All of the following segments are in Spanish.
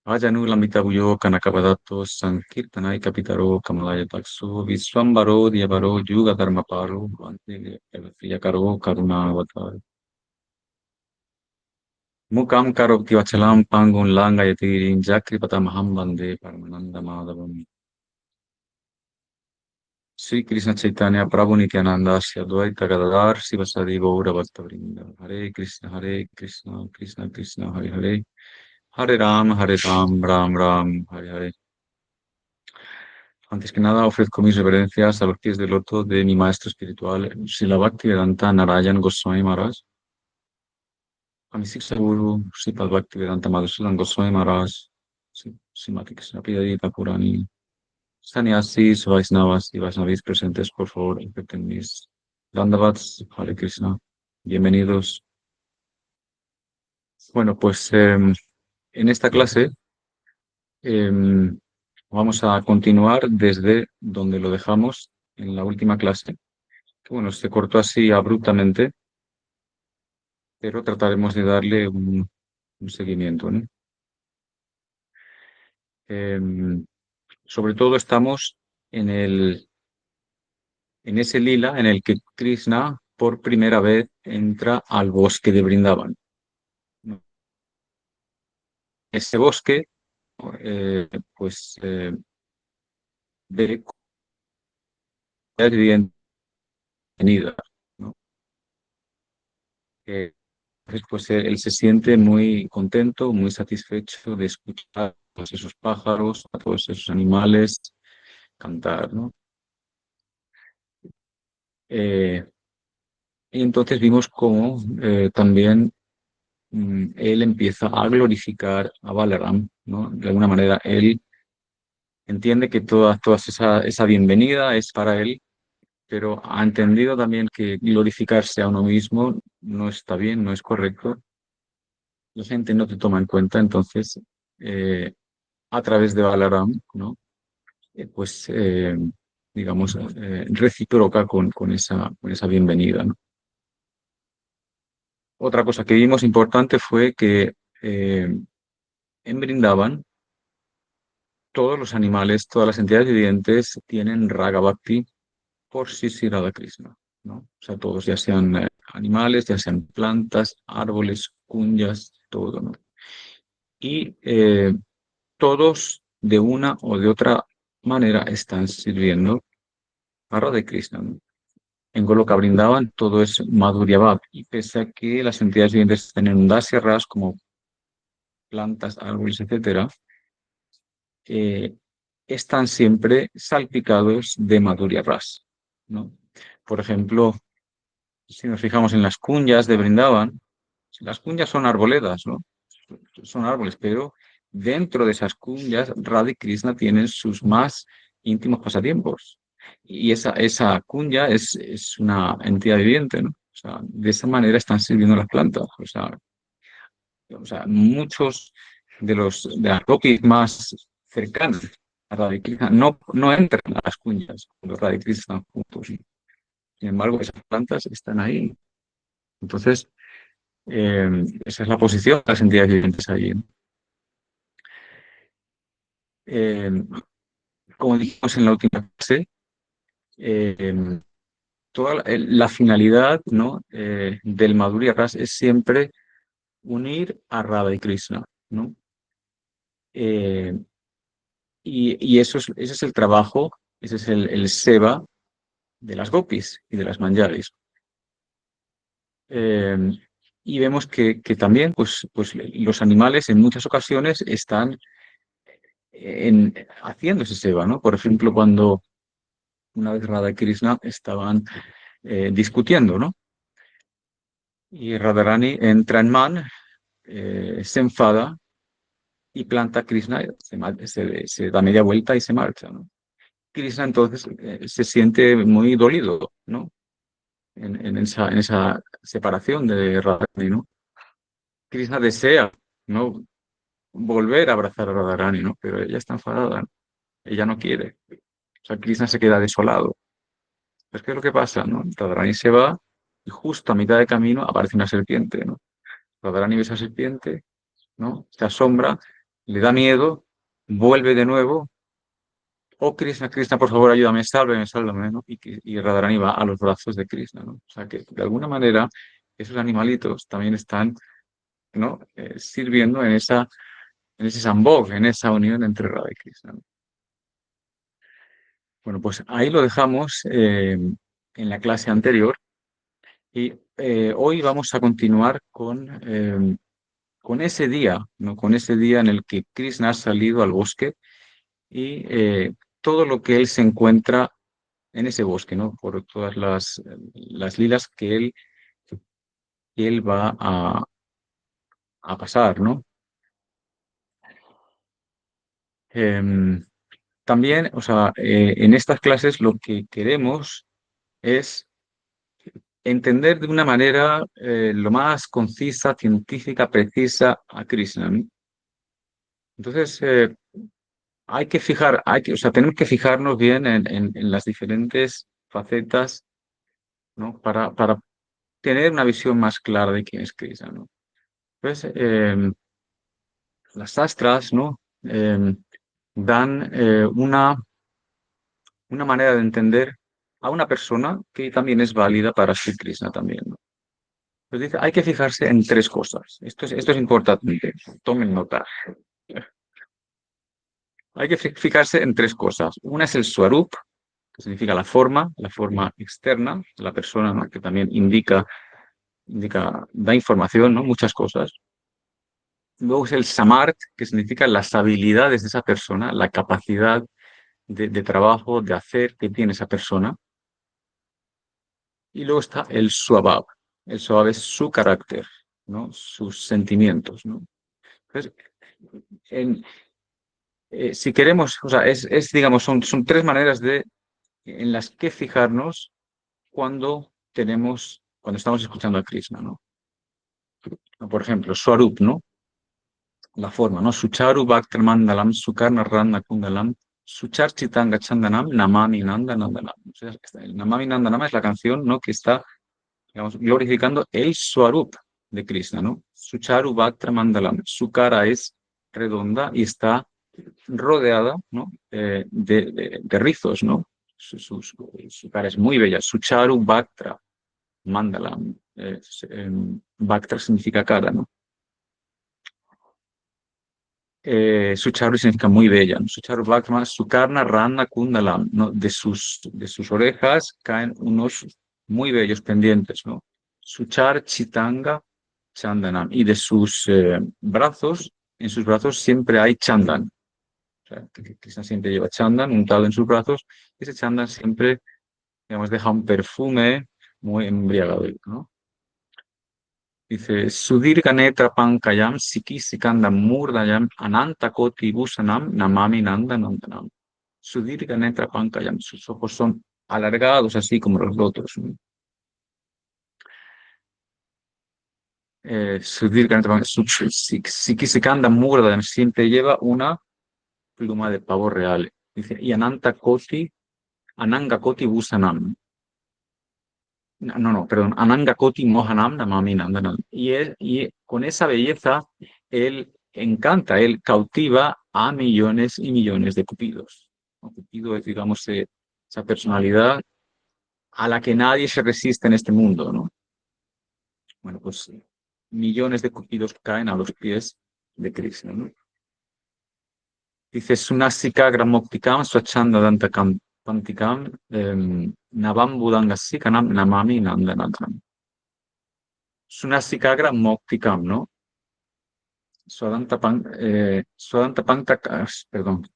Ajanu lamitabuyo kanakabadato sankirtanai kapitaro kamalaya takso visvambaro diabaro yuga dharmaparo bhante yakaro karuna avatar mukam karoti vachalam pangun langa yatirin jakri patamaham bande paramananda madhavam Sri Krishna Chaitanya Prabhu Nityananda Sri Advaita Gadadhar Sivasadi Gaura Bhakta Vrinda Hare Krishna Krishna Krishna Hare Hare Hare Ram Ram Ram Hare Hare. Antes que nada, ofrezco mis reverencias a los pies del loto de mi maestro espiritual, Srila Bhaktivedanta Narayan Goswami Maharaj, a mi Siksha Guru, Sripad Bhaktivedanta Madhusudan Goswami Maharaj, Srimati Krishna Pidadita Purani, Sannyasis, Vaisnavas y Vaisnavis presentes, por favor, acepten mis Dandavats, Hare Krishna. Bienvenidos. Bueno, pues en esta clase em, vamos a continuar desde donde lo dejamos en la última clase. Que, bueno, se cortó así abruptamente, pero trataremos de darle un seguimiento, ¿no? Em, Sobre todo estamos en en ese lila en el que Krishna por primera vez entra al bosque de Brindavan, ¿no? Ese bosque, eh, pues, ve bienvenida, ¿no? Entonces, pues él se siente muy contento, muy satisfecho de escuchar a todos esos pájaros, a todos esos animales cantar, ¿no? Eh, y entonces vimos cómo también él empieza a glorificar a Balaram, ¿no? De alguna manera, él entiende que toda esa bienvenida es para él, pero ha entendido también que glorificarse a uno mismo no está bien, no es correcto. La gente no te toma en cuenta, entonces, a través de Balaram, ¿no? Pues, digamos, recíproca con esa bienvenida, ¿no? Otra cosa que vimos importante fue que en Brindavan todos los animales, todas las entidades vivientes tienen Raga Bhakti por Sri Radhakrishna, ¿no? O sea, todos, ya sean animales, ya sean plantas, árboles, kunyas, todo, ¿no? Y todos, de una o de otra manera, están sirviendo a Radhakrishna, ¿no? En Goloka Brindavan todo es Madhurya Bhakti, y pese a que las entidades vivientes tienen un dasya ras como plantas, árboles, etcétera, eh, están siempre salpicados de Madhurya Ras, ¿no? Por ejemplo, si nos fijamos en las cunyas de Brindavan, las cunyas son arboledas, ¿no? Son árboles, pero dentro de esas cunyas, Radha y Krishna tienen sus más íntimos pasatiempos. Y esa cunya es una entidad viviente, ¿no? O sea, de esa manera están sirviendo las plantas. Muchos de las gopis más cercanas a Radha Krishna no entran a las cuñas cuando Radha Krishna están juntos. Sin embargo, esas plantas están ahí. Entonces, esa es la posición de las entidades vivientes allí, ¿no? Eh, Como dijimos en la última clase, eh, toda la finalidad, ¿no? Del Madhurya Ras es siempre unir a Radha y Krishna, ¿no? Eh, y ese es el trabajo, ese es el seva de las gopis y de las manjaris. Eh, y vemos que también pues los animales en muchas ocasiones están haciendo ese seva, ¿no? Por ejemplo, cuando una vez Radha y Krishna estaban discutiendo, ¿no? Y Radharani entra en Man, se enfada y planta a Krishna, se da media vuelta y se marcha, ¿no? Krishna entonces se siente muy dolido, ¿no? En esa separación de Radharani, ¿no? Krishna desea, ¿no? Volver a abrazar a Radharani, ¿no? Pero ella está enfadada, ¿no? Ella no quiere. O sea, Krishna se queda desolado. Pues, ¿qué es lo que pasa, no? Radharani se va y justo a mitad de camino aparece una serpiente, ¿no? Radharani ve esa serpiente, ¿no? Se asombra le da miedo, vuelve de nuevo. Oh, Krishna, Krishna, por favor, ayúdame, sálvame, sálvame, ¿no? Y Radharani va a los brazos de Krishna, ¿no? O sea que de alguna manera esos animalitos también están, ¿no? Sirviendo en ese samboj, en esa unión entre Radha y Krishna, ¿no? Bueno, pues ahí lo dejamos en la clase anterior y hoy vamos a continuar con ese día, ¿no? Con ese día en el que Krishna ha salido al bosque y todo lo que él se encuentra en ese bosque, ¿no? Por todas las lilas que él va a pasar, ¿no? Em, también, o sea, en estas clases lo que queremos es entender de una manera lo más concisa, científica, precisa a Krishna, ¿no? Entonces, o sea, tenemos que fijarnos bien en las diferentes facetas, ¿no? Para tener una visión más clara de quién es Krishna, ¿no? Entonces, las astras, ¿no? Dan una manera de entender a una persona que también es válida para Sri Krishna también, ¿no? Pues dice, hay que fijarse en tres cosas. Esto es importante. Tomen nota. Hay que fijarse en tres cosas. Una es el swarup, que significa la forma externa de la persona, ¿no? Que también da información, ¿no? Muchas cosas. Luego es el samart, que significa las habilidades de esa persona, la capacidad de trabajo, de hacer que tiene esa persona. Y luego está el swabhav. El swabhav es su carácter, ¿no? Sus sentimientos, ¿no? Entonces, en, si queremos, o sea, digamos, son tres maneras en las que fijarnos cuando estamos escuchando a Krishna, ¿no? Por ejemplo, Swarup, ¿no? La forma, ¿no? Sucharu Bhaktar Mandalam, Sukarna Rana Kundalam, Suchar Chitanga Chandanam, Namami Nanda Nandanam. O sea, el Namami Nandanam es la canción, ¿no? Que está, digamos, glorificando el Swarup de Krishna, ¿no? Sucharu Bhaktar Mandalam. Su cara es redonda y está rodeada, ¿no? De rizos, ¿no? Su cara es muy bella. Sucharu Bhaktra Mandalam. Bhaktra significa cara, ¿no? Sucharu significa muy bella, ¿no? Sucharu Bhaktra, Sukarna Rana Kundalam, ¿no? De sus orejas caen unos muy bellos pendientes, ¿no? Suchar Chitanga Chandanam. Y de sus brazos, en sus brazos siempre hay chandan. O sea, que Krishna siempre lleva chandan untado en sus brazos. Y ese chandan siempre, digamos, deja un perfume muy embriagador, ¿no? Dice, Sudirga Netra Pankayam, Siki Sikanda Murdayam, Ananta Koti Bhusanam, Namami Nanda Nandanam. Sudirga Netra Pankayam, sus ojos son alargados así como los otros, ¿no? Sudirga Netra Pankayam, Siki Sikanda Murdayam, siempre lleva una pluma de pavo real. Dice, y Ananta Koti, Ananga Koti Bhusanam. No, no, perdón. Ananga Koti Mohanam Namami Nandanam. Y con esa belleza, él encanta, él cautiva a millones y millones de cupidos, ¿no? Cupido es, digamos, esa personalidad a la que nadie se resiste en este mundo, ¿no? Bueno, pues millones de cupidos caen a los pies de Krishna, ¿no? Dice Sunasika Gramoktikam Swachanda Dantakam Pantikam Navam Budangasika Namami Nandanam. Sunasikagra Moktikam, ¿no? Perdón.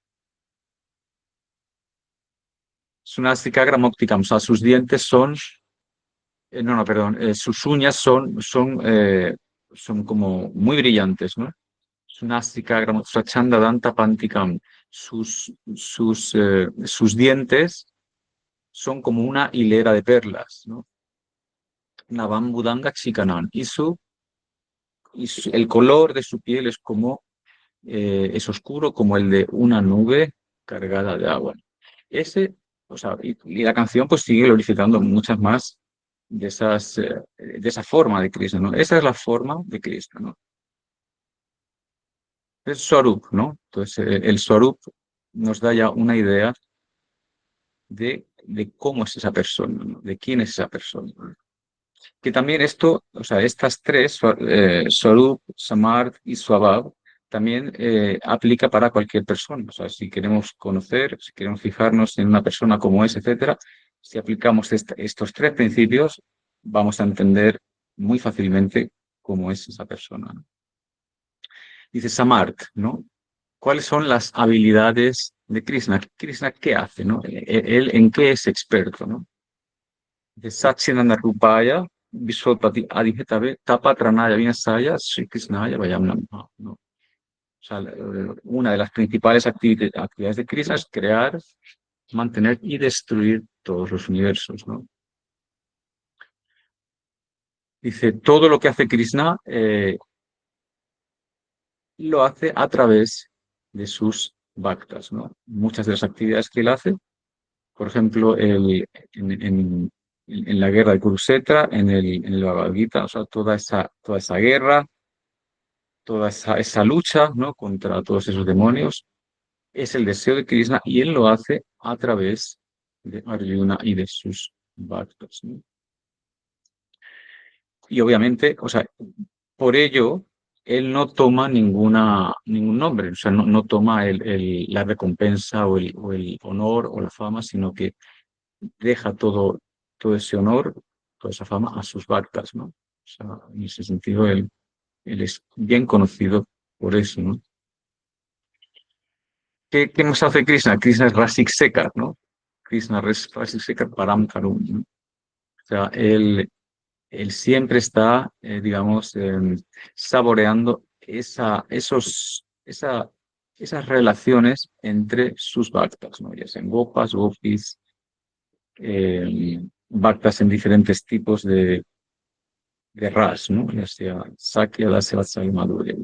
Sunasikagra Moktikam, o sea, sus dientes son, no, no, perdón, sus uñas son como muy brillantes, ¿no? Sunasikagra Swachanda Danta Pantikam, sus dientes son como una hilera de perlas, ¿no? Navam Budanga Chikanan, el color de su piel es oscuro como el de una nube cargada de agua. Ese, o sea, y la canción pues sigue glorificando muchas más de esa forma de Cristo, ¿no? Esa es la forma de Cristo, ¿no? Es Swarup, ¿no? Entonces, el Swarup nos da ya una idea de cómo es esa persona, ¿no? De quién es esa persona. Que también esto, o sea, estas tres, Swarup, Samarth y Swabhav, también aplica para cualquier persona. O sea, si queremos conocer, si queremos fijarnos en una persona como es, etcétera, si aplicamos estos tres principios, vamos a entender muy fácilmente cómo es esa persona, ¿no? Dice Samarth, ¿no? ¿Cuáles son las habilidades de Krishna? Krishna, ¿qué hace, no? Él, ¿en qué es experto, no? De Satchidananda Rupaya, Vishwapati Adhijetave, Tapatranaya Vinasaya, Sri Krishnaya Vayam Namaha, ¿no? O sea, una de las principales actividades de Krishna es crear, mantener y destruir todos los universos, ¿no? Dice, todo lo que hace Krishna lo hace a través de sus bhaktas, ¿no? Muchas de las actividades que él hace, por ejemplo, en la guerra de Kurukshetra, en el Bhagavad Gita, o sea, toda esa guerra, toda esa lucha, ¿no? Contra todos esos demonios, es el deseo de Krishna y él lo hace a través de Arjuna y de sus bhaktas, ¿no? Y obviamente, o sea, por ello, él no toma ningún nombre, o sea, no toma la recompensa o el honor o la fama, sino que deja todo ese honor, toda esa fama a sus bhaktas, ¿no? O sea, en ese sentido, él es bien conocido por eso, ¿no? ¿Qué más hace Krishna? Krishna es Rasik Sekar, ¿no? Krishna es Rasik Sekar Param Karum, ¿no? O sea, él siempre está, digamos, saboreando esas relaciones entre sus bhaktas, ¿no? Ya sean gopas, gopis, bhaktas en diferentes tipos de ras, ¿no? Ya sea Sakya, Dasya, Vatsalya y Madhurya.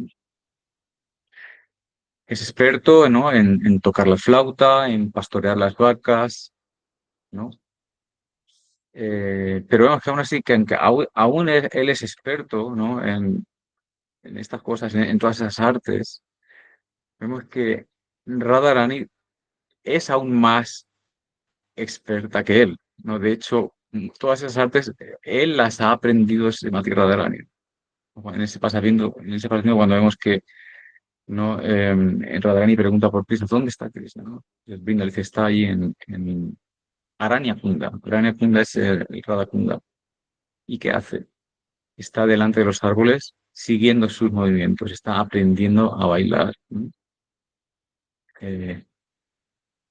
Es experto, ¿no? En tocar la flauta, en pastorear las vacas, ¿no? Pero vemos que aún así, que aún él es experto, ¿no? En estas cosas, en todas esas artes, vemos que Radharani es aún más experta que él, ¿no? De hecho, todas esas artes, él las ha aprendido de Srimati Radharani. En ese pasamiento cuando vemos que, ¿no? Radharani pregunta por Krishna, ¿dónde está Krishna, no? Y el Brinda le dice, está ahí en Aranya Kunda. Aranya Kunda es el Radha Kunda. ¿Y qué hace? Está delante de los árboles siguiendo sus movimientos, está aprendiendo a bailar, ¿no? Eh,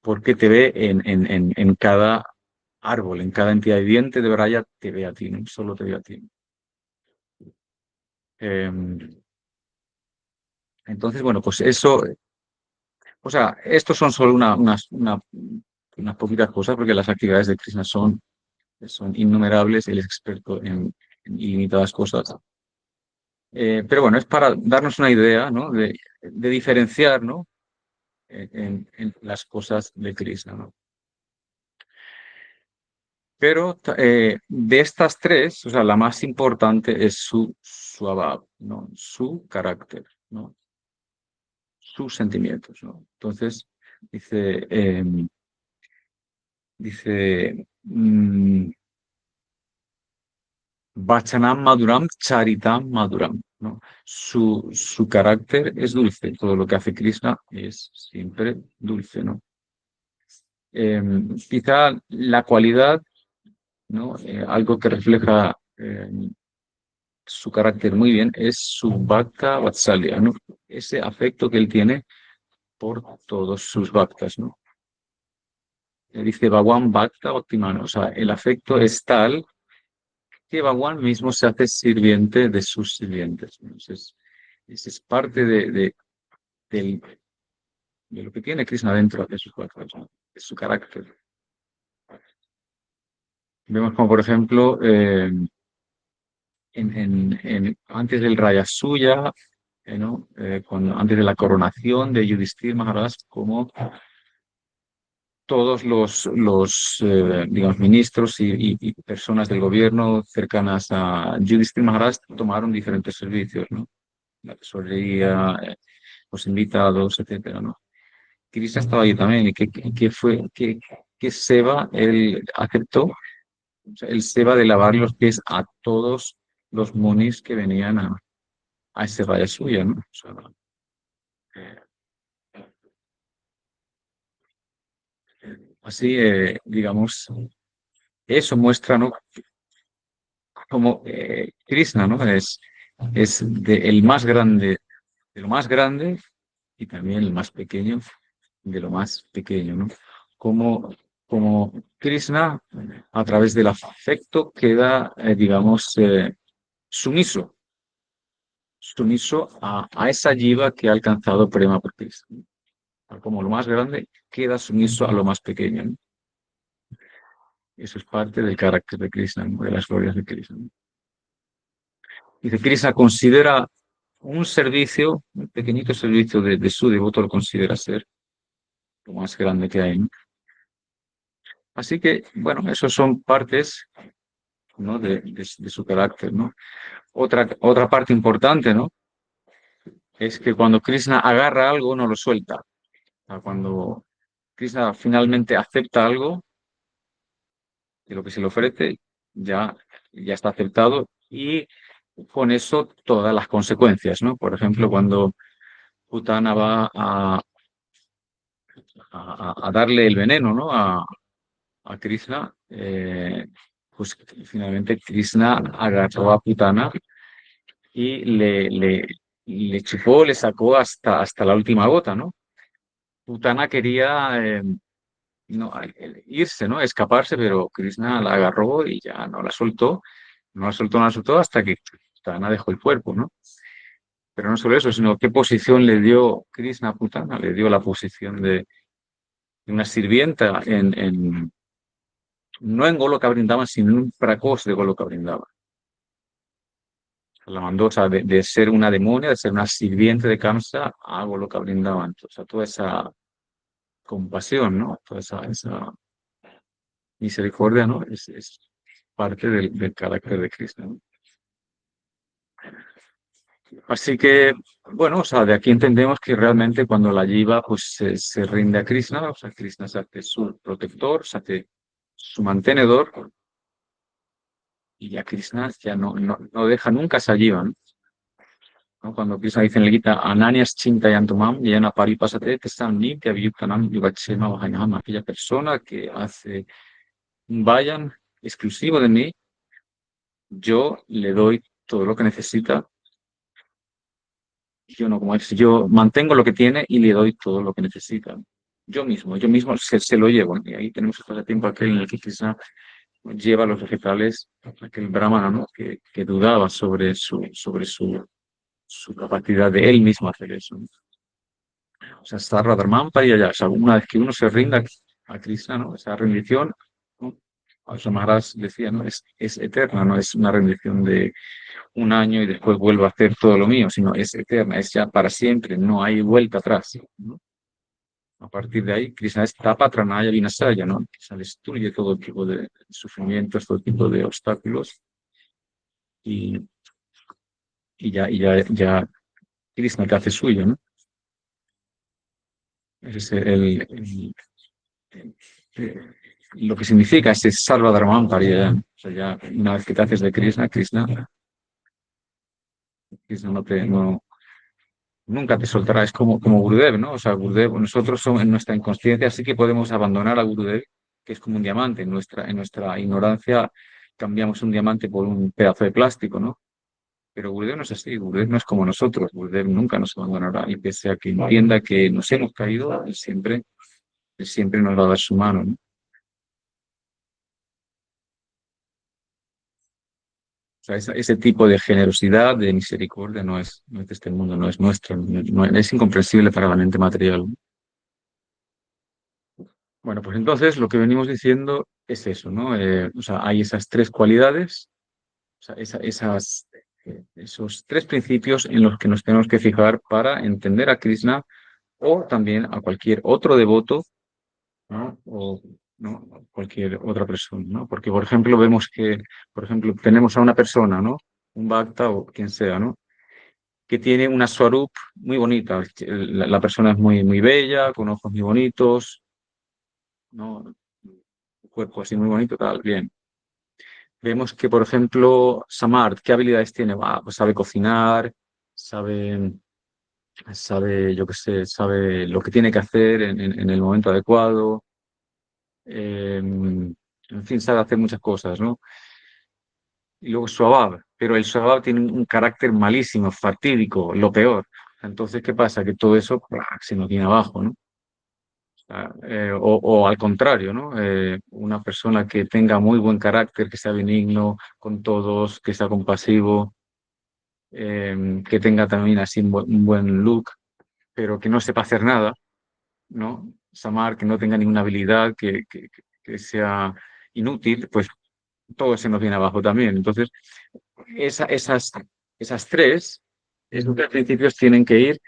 Porque te ve en cada árbol, en cada entidad viviente de Braya, te ve a ti, no solo te ve a ti. Eh, entonces, bueno, pues eso, o sea, estos son solo unas poquitas cosas, porque las actividades de Krishna son innumerables, él es experto en ilimitadas cosas. Pero bueno, es para darnos una idea, ¿no? De diferenciar, ¿no? En las cosas de Krishna, ¿no? Pero de estas tres, o sea, la más importante es su swabhav, ¿no? Su carácter, ¿no? Sus sentimientos, ¿no? Entonces, dice, dice, Vachanam Maduram, Charitam Maduram, ¿no? Su carácter es dulce, todo lo que hace Krishna es siempre dulce, ¿no? Quizá la cualidad, ¿no? Algo que refleja su carácter muy bien es su Bhakta Vatsalya, ¿no? Ese afecto que él tiene por todos sus bhaktas, ¿no? Dice Bhagwan Bhakta Bhaktiman, o sea, el afecto es tal que Bhagwan mismo se hace sirviente de sus sirvientes, ¿no? Entonces, esa es parte del- de lo que tiene Krishna dentro de sus bhaktas, ¿no? De su carácter. Vemos como, por ejemplo, antes del Raya Suya, ¿no? Antes de la coronación de Yudhishthir Maharaj, como todos digamos, ministros y personas del gobierno cercanas a Yudhishthir Maharaj tomaron diferentes servicios, ¿no? La tesorería, los invitados, etcétera, ¿no? Krishna estaba allí también y que Seva, él aceptó, o sea, el Seva de lavar los pies a todos los munis que venían a ese raya suya, ¿no? O sea, eh, así, digamos, eso muestra, ¿no? Como Krishna, ¿no? Es el más grande, de lo más grande y también el más pequeño de lo más pequeño, ¿no? Como, como Krishna, a través del afecto, queda, digamos, sumiso, sumiso a esa jiva que ha alcanzado Prema por Krishna. Como lo más grande, queda sumiso a lo más pequeño, ¿no? Eso es parte del carácter de Krishna, ¿no? De las glorias de Krishna, ¿no? Dice, Krishna considera un servicio, un pequeñito servicio de su devoto, lo considera ser lo más grande que hay, ¿no? Así que, bueno, esos son partes, ¿no? De su carácter, ¿no? Otra parte importante, ¿no? Es que cuando Krishna agarra algo, no lo suelta. O sea, cuando Krishna finalmente acepta algo de lo que se le ofrece, ya está aceptado y con eso todas las consecuencias, ¿no? Por ejemplo, cuando Putana va a darle el veneno, ¿no? A Krishna, pues finalmente Krishna agarró a Putana y le chupó, le sacó hasta la última gota, ¿no? Putana quería no, irse, ¿no? Escaparse, pero Krishna la agarró y ya no la soltó, no la soltó hasta que Putana dejó el cuerpo, ¿no? Pero no solo eso, sino qué posición le dio Krishna a Putana, le dio la posición de una sirvienta no en Goloka Vrindavan, sino en un prakos de Goloka Vrindavan. La mandó, o sea, de ser una demonia, de ser una sirviente de Kamsa a Goloka Vrindavan. O sea, toda esa compasión, ¿no? Toda esa misericordia, ¿no? Es parte del carácter de Cristo, ¿no? Así que, bueno, o sea, de aquí entendemos que realmente cuando la jiva pues se rinde a Krishna, o sea, Krishna se hace su protector, se hace su mantenedor y ya Krishna ya no deja nunca esa jiva, ¿no? Cuando Krishna dice en el Gita, Ananias Chintayantumam, Yana Paripasate, Tesam Nitya Viyuktanam Yugachema Vahayama, aquella persona que hace un vayan exclusivo de mí, yo le doy todo lo que necesita. Yo no, como es, yo mantengo lo que tiene y le doy todo lo que necesita. Yo mismo se lo llevo. Y ahí tenemos el pasatiempo aquel en el que Krishna lleva los vegetales, aquel brahmana, ¿no? Que dudaba su capacidad de él mismo hacer eso, ¿no? O sea, está Radharman para allá. O sea, una vez que uno se rinda a Krishna, ¿no? Esa rendición, ¿no? O sea, Maharaj decía, ¿no? Es eterna, no es una rendición de un año y después vuelvo a hacer todo lo mío, sino es eterna, es ya para siempre, no hay vuelta atrás, ¿no? A partir de ahí, Krishna es Tapatranaya Vinasaya, ¿no? Krishna destruye todo tipo de sufrimientos, todo tipo de obstáculos y, ya Krishna te hace suyo, ¿no? Ese es lo que significa ese Sarva Dharmam Pariya. O sea, ya una vez que te haces de Krishna, Krishna nunca te soltará. Es como Gurudev, ¿no? O sea, Gurudev, nosotros somos en nuestra inconsciencia, sí que podemos abandonar a Gurudev, que es como un diamante. En nuestra ignorancia cambiamos un diamante por un pedazo de plástico, ¿no? Pero Gurudev no es así, Gurudev no es como nosotros, Gurudev nunca nos abandonará y pese a que entienda que nos hemos caído, él siempre nos va a dar su mano, ¿no? O sea, ese tipo de generosidad, de misericordia, no es de este mundo, no es nuestra, es incomprensible para la mente material. Bueno, pues entonces lo que venimos diciendo es eso, ¿no? O sea, hay esas tres cualidades, o sea, esos tres principios en los que nos tenemos que fijar para entender a Krishna o también a cualquier otro devoto, ¿no? O ¿no? Cualquier otra persona, ¿no? Porque, por ejemplo, vemos que, por ejemplo, tenemos a una persona, ¿no? Un bhakta o quien sea, ¿no? que tiene una swarup muy bonita. La persona es muy, muy bella, con ojos muy bonitos, ¿no? Un cuerpo así muy bonito, tal, bien. Vemos que, por ejemplo, Samart, ¿qué habilidades tiene? Pues sabe cocinar, sabe, yo qué sé, sabe lo que tiene que hacer en el momento adecuado, en fin, sabe hacer muchas cosas, ¿no? Y luego Swabab, pero el Swabab tiene un carácter malísimo, fatídico, lo peor. Entonces, ¿qué pasa? Que todo eso ¡plá! Se nos viene abajo, ¿no? O al contrario, ¿no? Una persona que tenga muy buen carácter, que sea benigno con todos, que sea compasivo, que tenga también así un buen look, pero que no sepa hacer nada, ¿no? Samar, que no tenga ninguna habilidad, que sea inútil, pues todo se nos viene abajo también. Entonces, esa- esas, esas tres, esos tres principios tienen que ir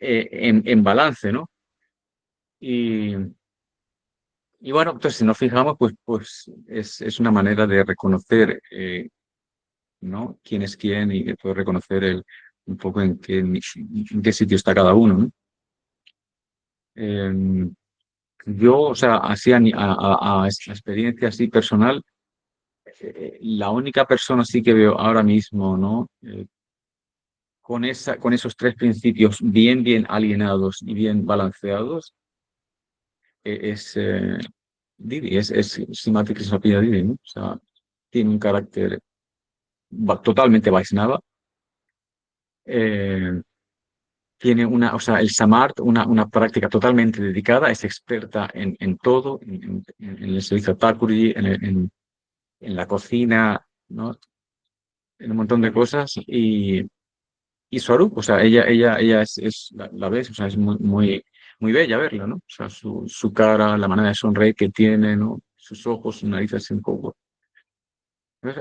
en balance, ¿no? Y, y bueno, entonces si nos fijamos, pues es una manera de reconocer, ¿no? Quién es quién y de poder reconocer un poco en qué sitio está cada uno, ¿no? Eh, yo, o sea, así a esta experiencia así personal, la única persona sí que veo ahora mismo, ¿no? Con esos tres principios bien alienados y bien balanceados, es Didi, es Simati Krishnapida Didi, ¿no? O sea, tiene un carácter totalmente Vaishnava, eh, tiene o sea, el Samart, una práctica totalmente dedicada, es experta en todo, en el servicio Thakuri, en la cocina, ¿no? En un montón de cosas, y Swarup, o sea, ella la ves, o sea, es muy bella verla, ¿no? O sea, su cara, la manera de sonreír que tiene, ¿no? Sus ojos, su nariz así un poco.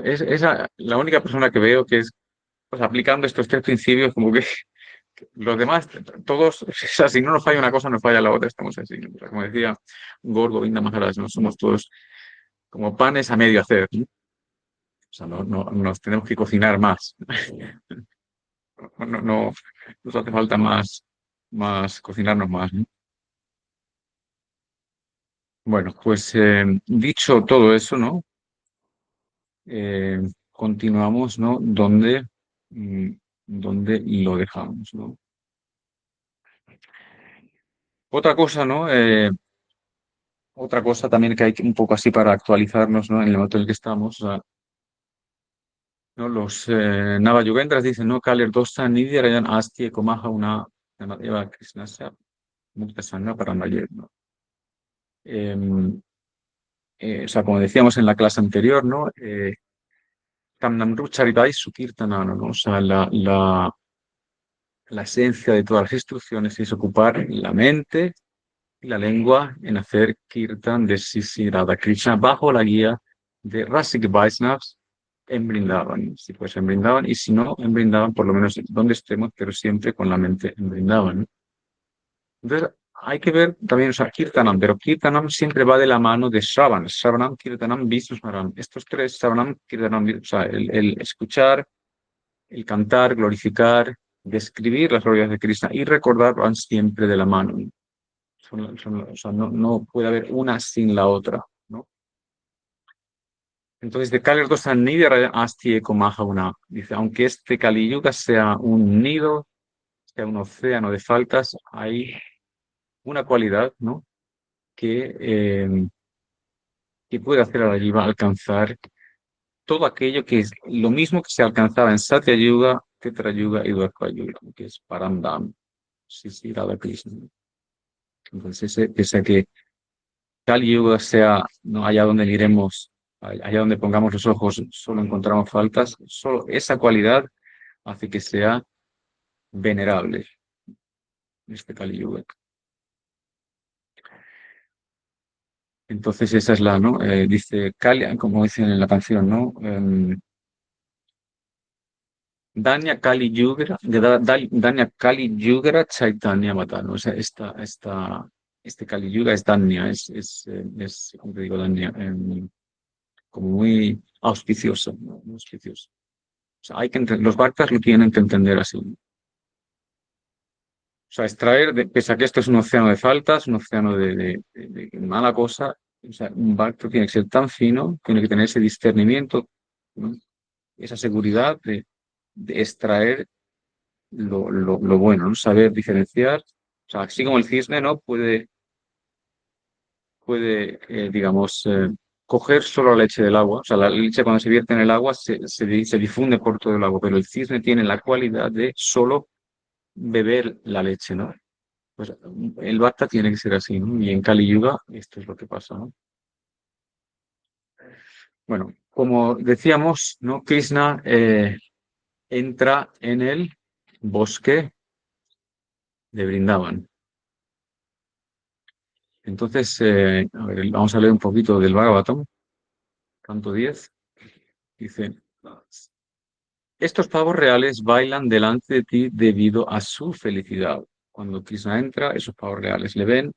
Es la única persona que veo que es, pues, aplicando estos tres principios, como que los demás, todos, o sea, si no nos falla una cosa, nos falla la otra, estamos así, ¿no? O sea, como decía Gorgo Vinda Maharaj, no somos todos como panes a medio hacer, ¿no? O sea, no nos tenemos que cocinar más. No nos hace falta más cocinarnos más, ¿no? Bueno, pues dicho todo eso, ¿no? Eh, continuamos, ¿no? Mm, ¿Dónde lo dejamos, ¿no? Otra cosa, ¿no? Otra cosa también que hay un poco así para actualizarnos, ¿no? En el momento en el que estamos, o sea, ¿no? Los Navayugendras dicen, ¿no? Kalir dosa nidhirayan asti ekomaha una namadeva krishnasya mukta sangha paranayet, ¿no? Em, o sea, como decíamos en la clase anterior, ¿no? Tamnamru Charitai Sukirtanana, ¿no? O sea, la esencia de todas las instrucciones es ocupar la mente y la lengua en hacer kirtan de Sisi Radha Krishna bajo la guía de Rasik Vaishnavas en Brindavan. Si pues en Brindavan, y si no en Brindavan, por lo menos donde estemos, pero siempre con la mente en Brindavan, ¿no? Entonces, hay que ver también, o sea, Kirtanam, pero Kirtanam siempre va de la mano de Shravan. Shravanam, Kirtanam, Vishnu Smaran. Estos tres, Shravanam, Kirtanam, o sea, el escuchar, el cantar, glorificar, describir las glorias de Krishna y recordar van siempre de la mano. O sea, no puede haber una sin la otra, ¿no? Entonces, de Kali Dosan Nidya Asti Eko Mahavana, dice, aunque este Kali Yuga sea un nido, sea un océano de faltas, hay una cualidad, ¿no? Que, eh, que puede hacer a la Jiva alcanzar todo aquello que es lo mismo que se alcanzaba en Satya Yuga, Tetra Yuga y Dwapara Yuga, que es Paramdam, sí, Radha Krishna. Entonces, pese a que Kali Yuga sea, no allá donde miremos, allá donde pongamos los ojos, solo encontramos faltas, solo esa cualidad hace que sea venerable este Kali Yuga. Entonces, esa es la, ¿no? Dice Kali, como dicen en la canción, ¿no? Danya Kali Yugra, Danya Kali Yugra Chaitanya Matano. O sea, este Kali Yuga es Danya, como te digo, Danya, como muy auspicioso, ¿no? Muy auspicioso. O sea, los Bhaktas lo tienen que entender así. sea, extraer, pese a que esto es un océano de faltas, un océano de mala cosa, o sea, un bacto tiene que ser tan fino, tiene que tener ese discernimiento, ¿no? Esa seguridad de extraer lo bueno, ¿no? Saber diferenciar. O sea, así como el cisne, ¿no? Puede digamos, coger solo la leche del agua. O sea, la leche cuando se vierte en el agua se difunde por todo el agua, pero el cisne tiene la cualidad de solo beber la leche, ¿no? Pues el bhakta tiene que ser así, ¿no? Y en Kali Yuga esto es lo que pasa, ¿no? Bueno, como decíamos, ¿no? Krishna entra en el bosque de Brindavan. Entonces, a ver, vamos a leer un poquito del Bhagavatam, canto 10. Dice, estos pavos reales bailan delante de ti debido a su felicidad. Cuando Krishna entra, esos pavos reales le ven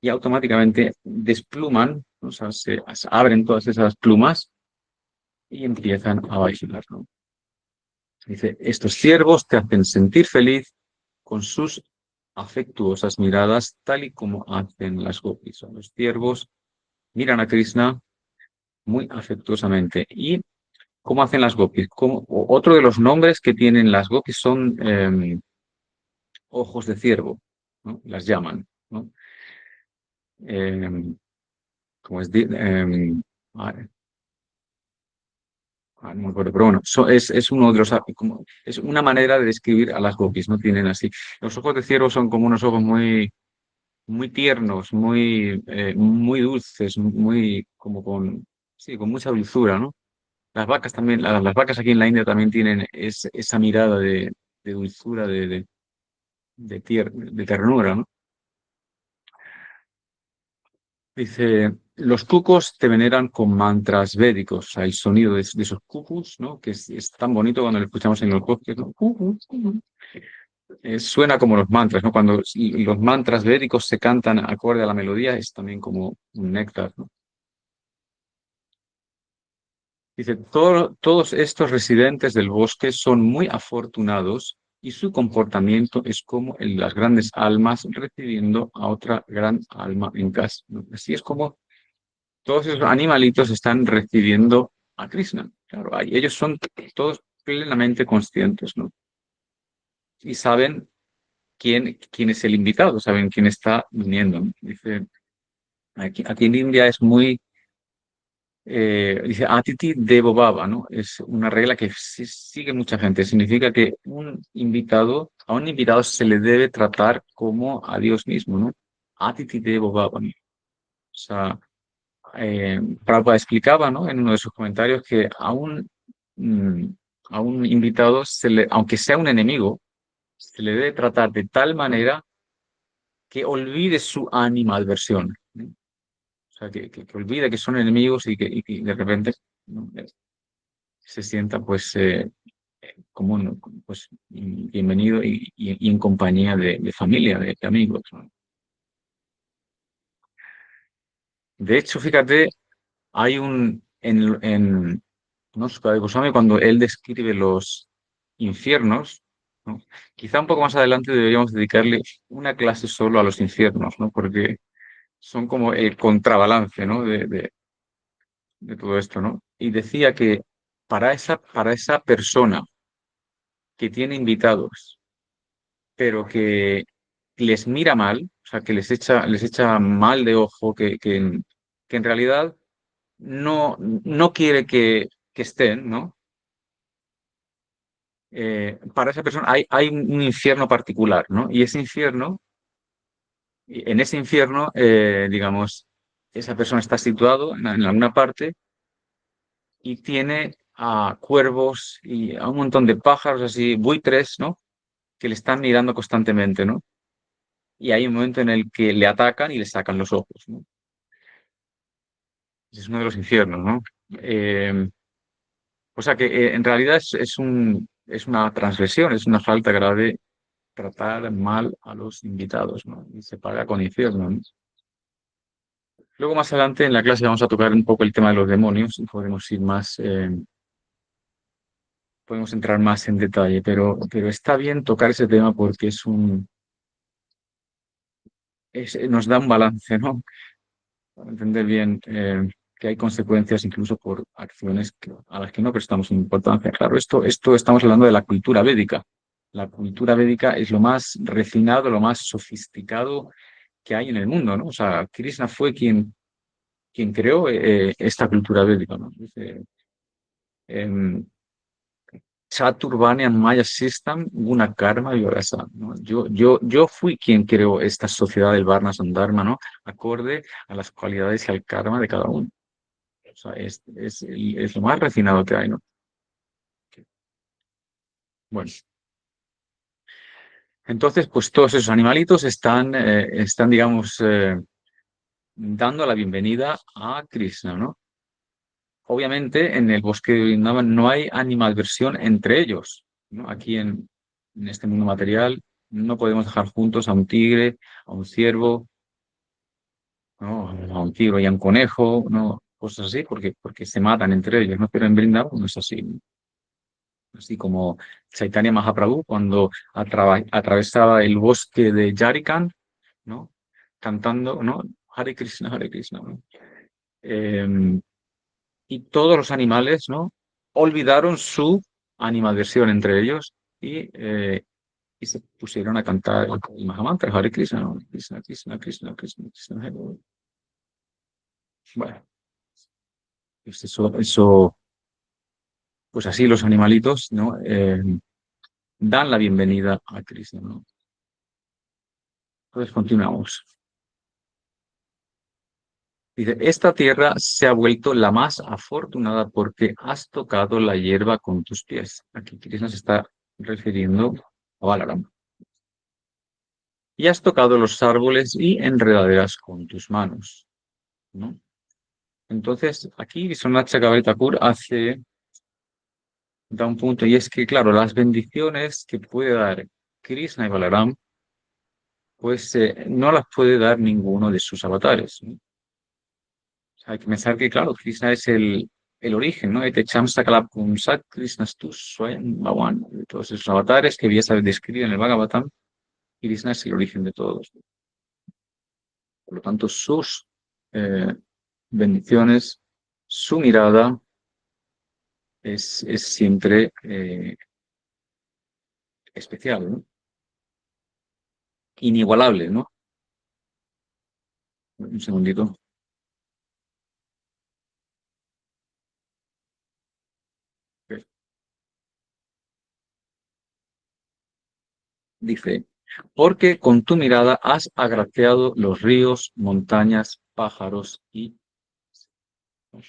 y automáticamente despluman, o sea, se abren todas esas plumas y empiezan a bailar, ¿no? Dice, estos ciervos te hacen sentir feliz con sus afectuosas miradas, tal y como hacen las gopis. Los ciervos miran a Krishna muy afectuosamente. ¿Y cómo hacen las gopis? Otro de los nombres que tienen las gopis son ojos de ciervo, ¿no? Las llaman, ¿no? Eh, como es, ah, no me acuerdo, pero bueno, es uno de los, es una manera de describir a las gopis, ¿no? Tienen así. Los ojos de ciervo son como unos ojos muy tiernos, muy dulces, muy, como con, sí, con mucha dulzura, ¿no? Las vacas también, las vacas aquí en la India también tienen esa mirada de dulzura, de ternura, ¿no? Dice, los cucos te veneran con mantras védicos, o sea, el sonido de esos cucus, ¿no? Que es tan bonito cuando lo escuchamos en los bosques, ¿no? Cucu, cucu. Suena como los mantras, ¿no? Cuando los mantras védicos se cantan acorde a la melodía, es también como un néctar, ¿no? Dice, todos estos residentes del bosque son muy afortunados y su comportamiento es como el de las grandes almas recibiendo a otra gran alma en casa, ¿no? Así es como todos esos animalitos están recibiendo a Krishna. Claro, ellos son todos plenamente conscientes, ¿no? Y saben quién es el invitado, saben quién está viniendo, ¿no? Dice, aquí en India es muy, dice, Atiti Devo Bhava, ¿no? Es una regla que sigue mucha gente. Significa que a un invitado se le debe tratar como a Dios mismo, ¿no? Atiti Devo Bhava, ¿no? O sea, Prabhupada explicaba, ¿no? En uno de sus comentarios que mm, a un invitado, aunque sea un enemigo, se le debe tratar de tal manera que olvide su animadversión, ¿no? O sea, que olvide que son enemigos y que de repente, ¿no? Se sienta pues como pues, bienvenido y en compañía de familia, de amigos, ¿no? De hecho, fíjate, hay no Sukadeva Goswami, cuando él describe los infiernos, ¿no? Quizá un poco más adelante deberíamos dedicarle una clase solo a los infiernos, ¿no? Porque son como el contrabalance, ¿no? De todo esto, ¿no? Y decía que para esa persona que tiene invitados, pero que les mira mal, o sea, que les echa mal de ojo, que en realidad no quiere que estén, ¿no? Para esa persona hay un infierno particular, ¿no? Y ese infierno, en ese infierno, digamos, esa persona está situado en alguna parte y tiene a cuervos y a un montón de pájaros así, buitres, ¿no? Que le están mirando constantemente, ¿no? Y hay un momento en el que le atacan y le sacan los ojos, ¿no? Ese es uno de los infiernos, ¿no? O sea que en realidad es una transgresión, es una falta grave tratar mal a los invitados, ¿no? Y se paga con infierno, ¿no? Luego más adelante en la clase vamos a tocar un poco el tema de los demonios y podemos entrar más en detalle, pero está bien tocar ese tema porque nos da un balance, ¿no? Para entender bien que hay consecuencias incluso por acciones a las que no prestamos importancia. Claro, esto estamos hablando de la cultura védica. La cultura védica es lo más refinado, lo más sofisticado que hay en el mundo, ¿no? O sea, Krishna fue quien creó esta cultura védica, ¿no? Dice, em, Chaturvanya Maya System, Guna Karma y Rasa, ¿no? Yo fui quien creó esta sociedad del Varna Dharma, ¿no? Acorde a las cualidades y al karma de cada uno. O sea, es lo más refinado que hay, ¿no? Bueno, entonces, pues todos esos animalitos están digamos, dando la bienvenida a Krishna, ¿no? Obviamente, en el bosque de Vrindavan no hay animadversión entre ellos, ¿no? Aquí en este mundo material no podemos dejar juntos a un tigre, a un ciervo, ¿no? A un tigre y a un conejo, ¿no? Cosas así, porque se matan entre ellos, ¿no? Pero en Vrindavan no es así, ¿no? Así como Chaitanya Mahaprabhu cuando atravesaba el bosque de Jarikan, ¿no? Cantando, ¿no? Hare Krishna, ¿no? Eh, y todos los animales, ¿no? Olvidaron su animadversión entre ellos y se pusieron a cantar el Mahamantra, Hare Krishna, ¿no? Krishna, Krishna, Krishna, Krishna, Krishna, Hare. Bueno, pues pues así los animalitos, ¿no? Dan la bienvenida a Krishna, ¿no? Entonces continuamos. Dice, esta tierra se ha vuelto la más afortunada porque has tocado la hierba con tus pies. Aquí Krishna se está refiriendo a Balaram. Y has tocado los árboles y enredaderas con tus manos, ¿no? Entonces, aquí Vishwanath Chakravarti Thakur da un punto, y es que, claro, las bendiciones que puede dar Krishna y Balaram, pues no las puede dar ninguno de sus avatares, ¿no? Hay que pensar que, claro, Krishna es el origen, ¿no? Ete Chamsa Kalapumsat, Krishna Stu Swayam Bhavan, de todos esos avatares que ya se describen en el Bhagavatam, Krishna es el origen de todos. Por lo tanto, sus eh, bendiciones, su mirada es siempre especial, ¿no? Inigualable, ¿no? Un segundito. Dice, porque con tu mirada has agraciado los ríos, montañas, pájaros y... O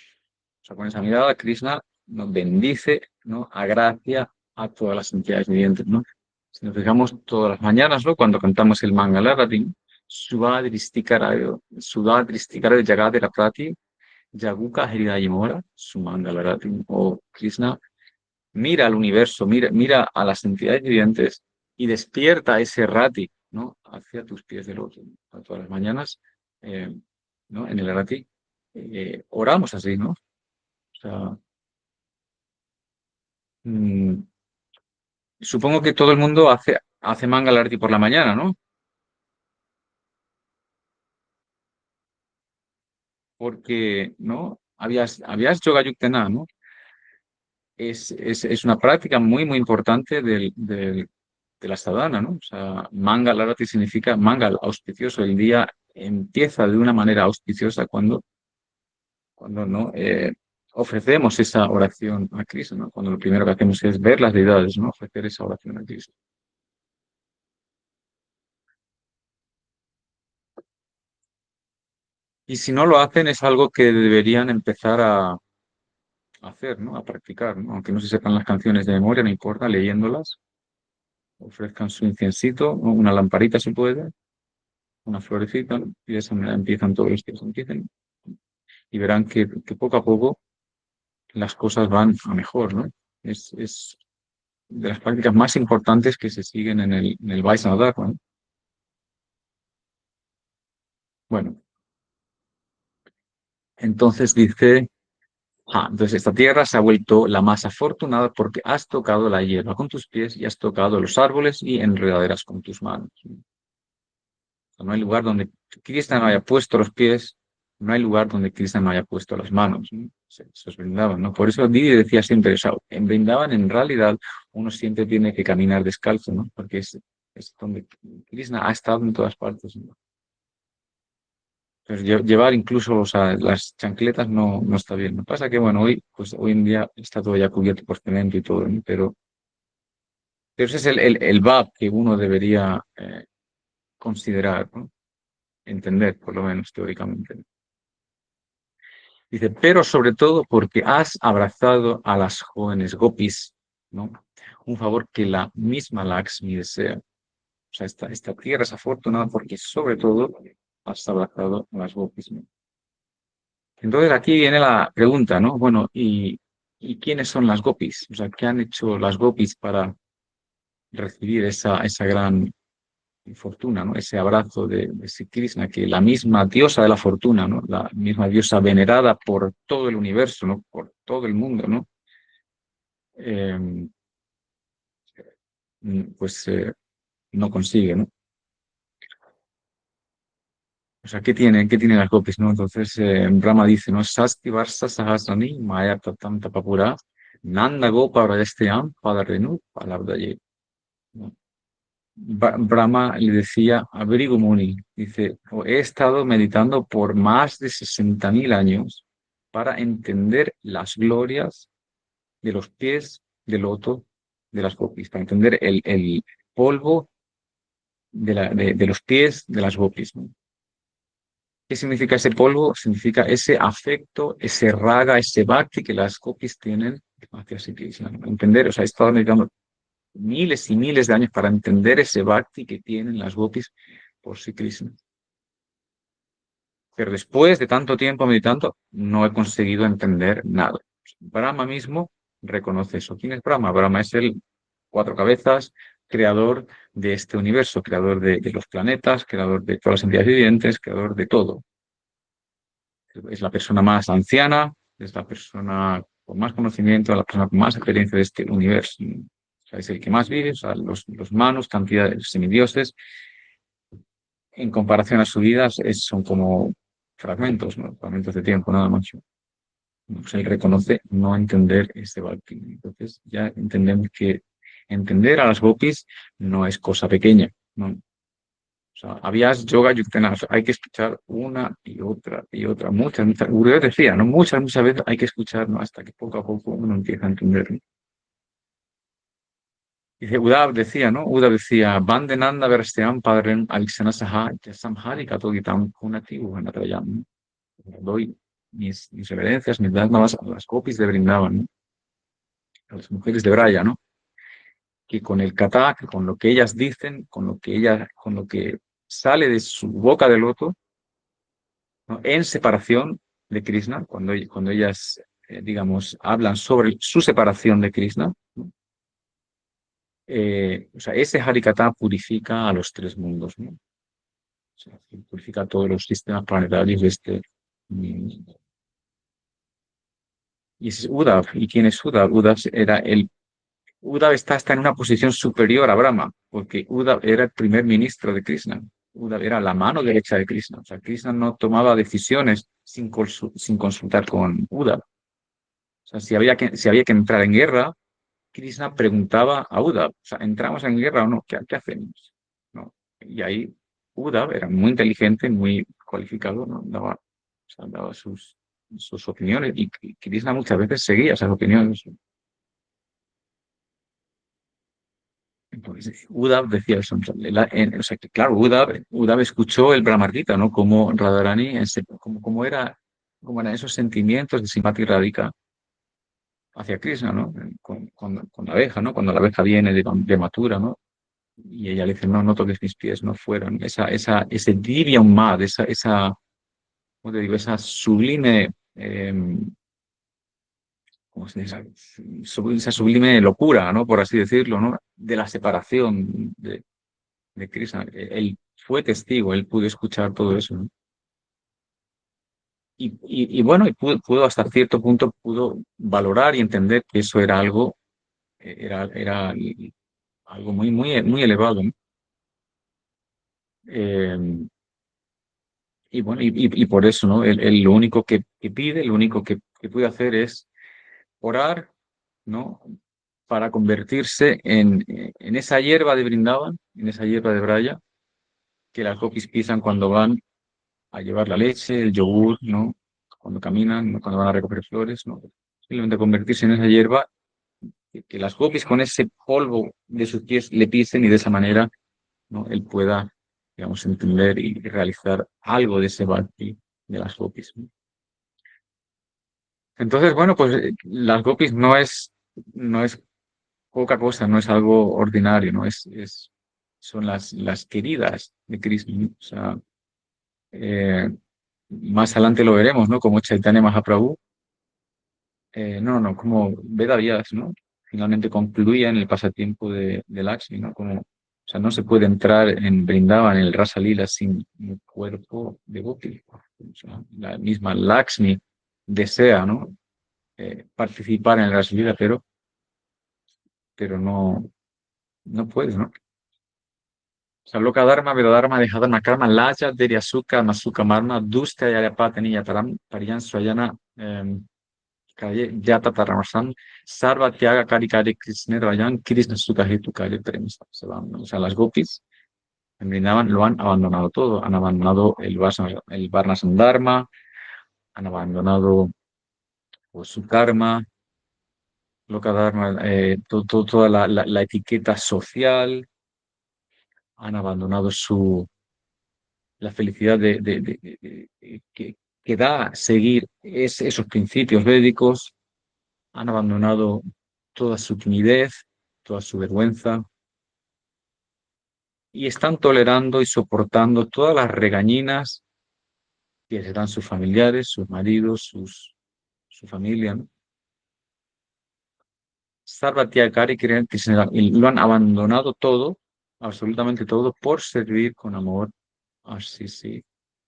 sea, con esa mirada, Krishna nos bendice, ¿no? Agracia a todas las entidades vivientes, ¿no? Si nos fijamos todas las mañanas, ¿no? Cuando cantamos el Mangalarati, Sudhadristikara Jagadera Prati, Yaguka Hridayamora, su Mangalarati, o Krishna, mira al universo, mira a las entidades vivientes y despierta ese rati, ¿no? Hacia tus pies del otro. A todas las mañanas, eh, ¿no? En el rati, oramos así, ¿no? O sea, mm, supongo que todo el mundo hace Mangalarti por la mañana, ¿no? Porque, ¿no? Habías Yoga Yuktena, ¿no? Es una práctica muy, muy importante de la sadhana, ¿no? O sea, Mangalarati significa Mangal, auspicioso. El día empieza de una manera auspiciosa cuando ¿no? Ofrecemos esa oración a Cristo, ¿no? Cuando lo primero que hacemos es ver las deidades, ¿no? Ofrecer esa oración a Cristo. Y si no lo hacen, es algo que deberían empezar a hacer, ¿no? A practicar, ¿no? Aunque no se sepan las canciones de memoria, no importa, leyéndolas, ofrezcan su incensito, ¿no? Una lamparita si puede, una florecita, ¿no? Y de esa manera empiezan todos los días, empiecen y verán que poco a poco las cosas van a mejor, ¿no? Es de las prácticas más importantes que se siguen en el Vaishnava Dharma, ¿no? Bueno, entonces dice, entonces esta tierra se ha vuelto la más afortunada porque has tocado la hierba con tus pies y has tocado los árboles y enredaderas con tus manos. No hay lugar donde Krishna no haya puesto los pies, no hay lugar donde Krishna no haya puesto las manos, ¿no? Se os Brindavan, ¿no? Por eso Didi decía siempre, o sea, en Brindavan en realidad uno siempre tiene que caminar descalzo, ¿no? Porque es donde Krishna ha estado en todas partes, ¿no? Entonces, llevar incluso, o sea, las chancletas no está bien. Lo que pasa que, bueno, pues, hoy en día está todo ya cubierto por cemento y todo, ¿no? Pero ese es el VAP que uno debería considerar, ¿no? Entender, por lo menos teóricamente. Dice, pero sobre todo porque has abrazado a las jóvenes gopis, ¿no? Un favor que la misma Lakshmi desea. O sea, esta tierra es afortunada porque sobre todo has abrazado a las gopis, ¿no? Entonces aquí viene la pregunta, ¿no? Bueno, ¿y quiénes son las gopis? O sea, ¿qué han hecho las gopis para recibir esa gran fortuna, ¿no? Ese abrazo de Sri Krishna, que la misma diosa de la fortuna, ¿no? La misma diosa venerada por todo el universo, ¿no? Por todo el mundo, ¿no? Eh, pues no consigue, ¿no? O sea, ¿qué tienen las gopis, no? Entonces, Brahma dice, ¿no? Sasti Varsa Sahasrani Maya Tatam Tapapura Nanda Gopa Rajasthyam Padarenu Palabdaye, ¿no? Brahma le decía a Brigu Muni, dice, he estado meditando por más de 60.000 años para entender las glorias de los pies del loto de las gopis, para entender el polvo de los pies de las gopis, ¿no? ¿Qué significa ese polvo? Significa ese afecto, ese raga, ese bhakti que las gopis tienen hacia Sri Krishna, ¿no? Entender, o sea, he estado meditando miles y miles de años para entender ese bhakti que tienen las gopis por Sri Krishna. Pero después de tanto tiempo meditando, no he conseguido entender nada. Brahma mismo reconoce eso. ¿Quién es Brahma? Brahma es el cuatro cabezas, creador de este universo, creador de los planetas, creador de todas las entidades vivientes, creador de todo. Es la persona más anciana, es la persona con más conocimiento, la persona con más experiencia de este universo. O sea, es el que más vive, o sea, los manos, cantidad de semidioses, en comparación a su vida, son como fragmentos, ¿no? Fragmentos de tiempo, nada más. Pues él reconoce no entender este Bhakti. Entonces ya entendemos que entender a las gopis no es cosa pequeña, ¿no? O sea, habías yoga yurtena, o sea, hay que escuchar una y otra, muchas. Gurudev decía, ¿no? Muchas veces hay que escuchar, ¿no? Hasta que poco a poco uno empieza a entender, ¿no? Dice, Uddhav decía, ¿no? Uddhav decía, Vandenanda Versteam Padren Alixanasaha Yasamhari Katogitam Kunati Uvanatrayam, ¿no? Doy mis reverencias, mis dámaras a las gopis de Brindavan, ¿no? A las mujeres de Braya, ¿no? Que con el kata, que con lo que ellas dicen, con lo que sale de su boca de loto, ¿no? En separación de Krishna, cuando ellas, digamos, hablan sobre su separación de Krishna, ¿no? O sea, ese Harikata purifica a los tres mundos, ¿no? O sea, purifica todos los sistemas planetarios de este. Y ese es Uddhav. ¿Y quién es Uddhav? Uddhav está en una posición superior a Brahma, porque Uddhav era el primer ministro de Krishna. Uddhav era la mano derecha de Krishna. O sea, Krishna no tomaba decisiones sin consultar con Uddhav. O sea, si había que entrar en guerra, Krishna preguntaba a Uddhav, o sea, ¿entramos en guerra o no? ¿Qué hacemos? ¿No? Y ahí Uddhav era muy inteligente, muy cualificado, ¿no? Daba sus opiniones y Krishna muchas veces seguía esas opiniones. Entonces, Uddhav decía eso. O sea, que claro, Uddhav escuchó el Brahmagita, ¿no? Como Radharani, cómo eran esos sentimientos de simpatía radica hacia Krishna, ¿no? Con la abeja, ¿no? Cuando la abeja viene de matura, ¿no? Y ella le dice, no toques mis pies, no fueron. Ese divya ummad, ¿cómo te digo? Esa sublime, ¿cómo se dice? Esa sublime locura, ¿no? Por así decirlo, ¿no? De la separación de Krishna. Él fue testigo, él pudo escuchar todo eso, ¿no? Y bueno, y pudo hasta cierto punto pudo valorar y entender que eso era algo muy elevado, ¿no? Eh, y bueno, y por eso, ¿no? Él lo único que pide, lo único que puede hacer es orar, ¿no? Para convertirse en esa hierba de Brindavan, en esa hierba de Braya, que las gopis pisan cuando van a llevar la leche, el yogur, ¿no? Cuando caminan, ¿no? Cuando van a recoger flores, ¿no? Simplemente convertirse en esa hierba, que las gopis con ese polvo de sus pies le pisen y de esa manera, ¿no? Él pueda, digamos, entender y realizar algo de ese bhakti de las gopis, ¿no? Entonces, bueno, pues las gopis no es poca cosa, no es algo ordinario, ¿no? Son las queridas de Krishna, ¿no? O sea, eh, más adelante lo veremos, ¿no? Como Chaitanya Mahaprabhu, no, como Veda Vyas, ¿no? Finalmente concluía en el pasatiempo de Lakshmi, ¿no? Como, o sea, no se puede entrar en Vrindavan, en el Rasa Lila, sin un cuerpo de Gopi. O sea, la misma Lakshmi desea, ¿no? Participar en el Rasa Lila, pero no puede, ¿no? O sea, Loka Dharma, Vedadharma, Dejadharma, Karma, Laya, Deryasuka, Masuka, Marma, Dusta, Yarapatani, Yataram, Pariyan, Swayana, Yata Taramasan, Sarva Tyaga Kari Kari Krishna Rayan, Krishna Sukha Hetu Kari Premisa. Se van, ¿no? O sea, las gopis en Vrindavan lo han abandonado todo. Han abandonado el Varnasandharma, han abandonado pues, su karma, Loka Dharma, toda la etiqueta social, han abandonado la felicidad que da seguir esos principios védicos, han abandonado toda su timidez, toda su vergüenza, y están tolerando y soportando todas las regañinas que les dan sus familiares, sus maridos, su familia, ¿no? Sarvatyakarī creen que y lo han abandonado todo, absolutamente todo, por servir con amor a Sri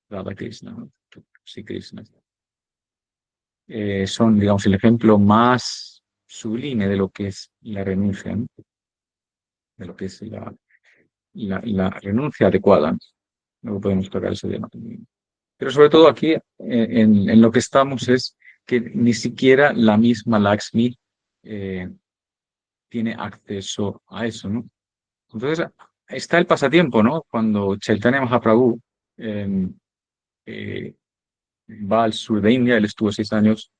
Radha Krishna, ¿no? Sri Krishna. Son, digamos, el ejemplo más sublime de lo que es la renuncia, ¿no? De lo que es la renuncia adecuada, ¿no? Luego podemos tocar ese tema también. Pero sobre todo aquí, en lo que estamos es que ni siquiera la misma Lakshmi eh, tiene acceso a eso, ¿no? Entonces, está el pasatiempo, ¿no? Cuando Chaitanya Mahaprabhu eh, eh, va al sur de India, él estuvo 6 años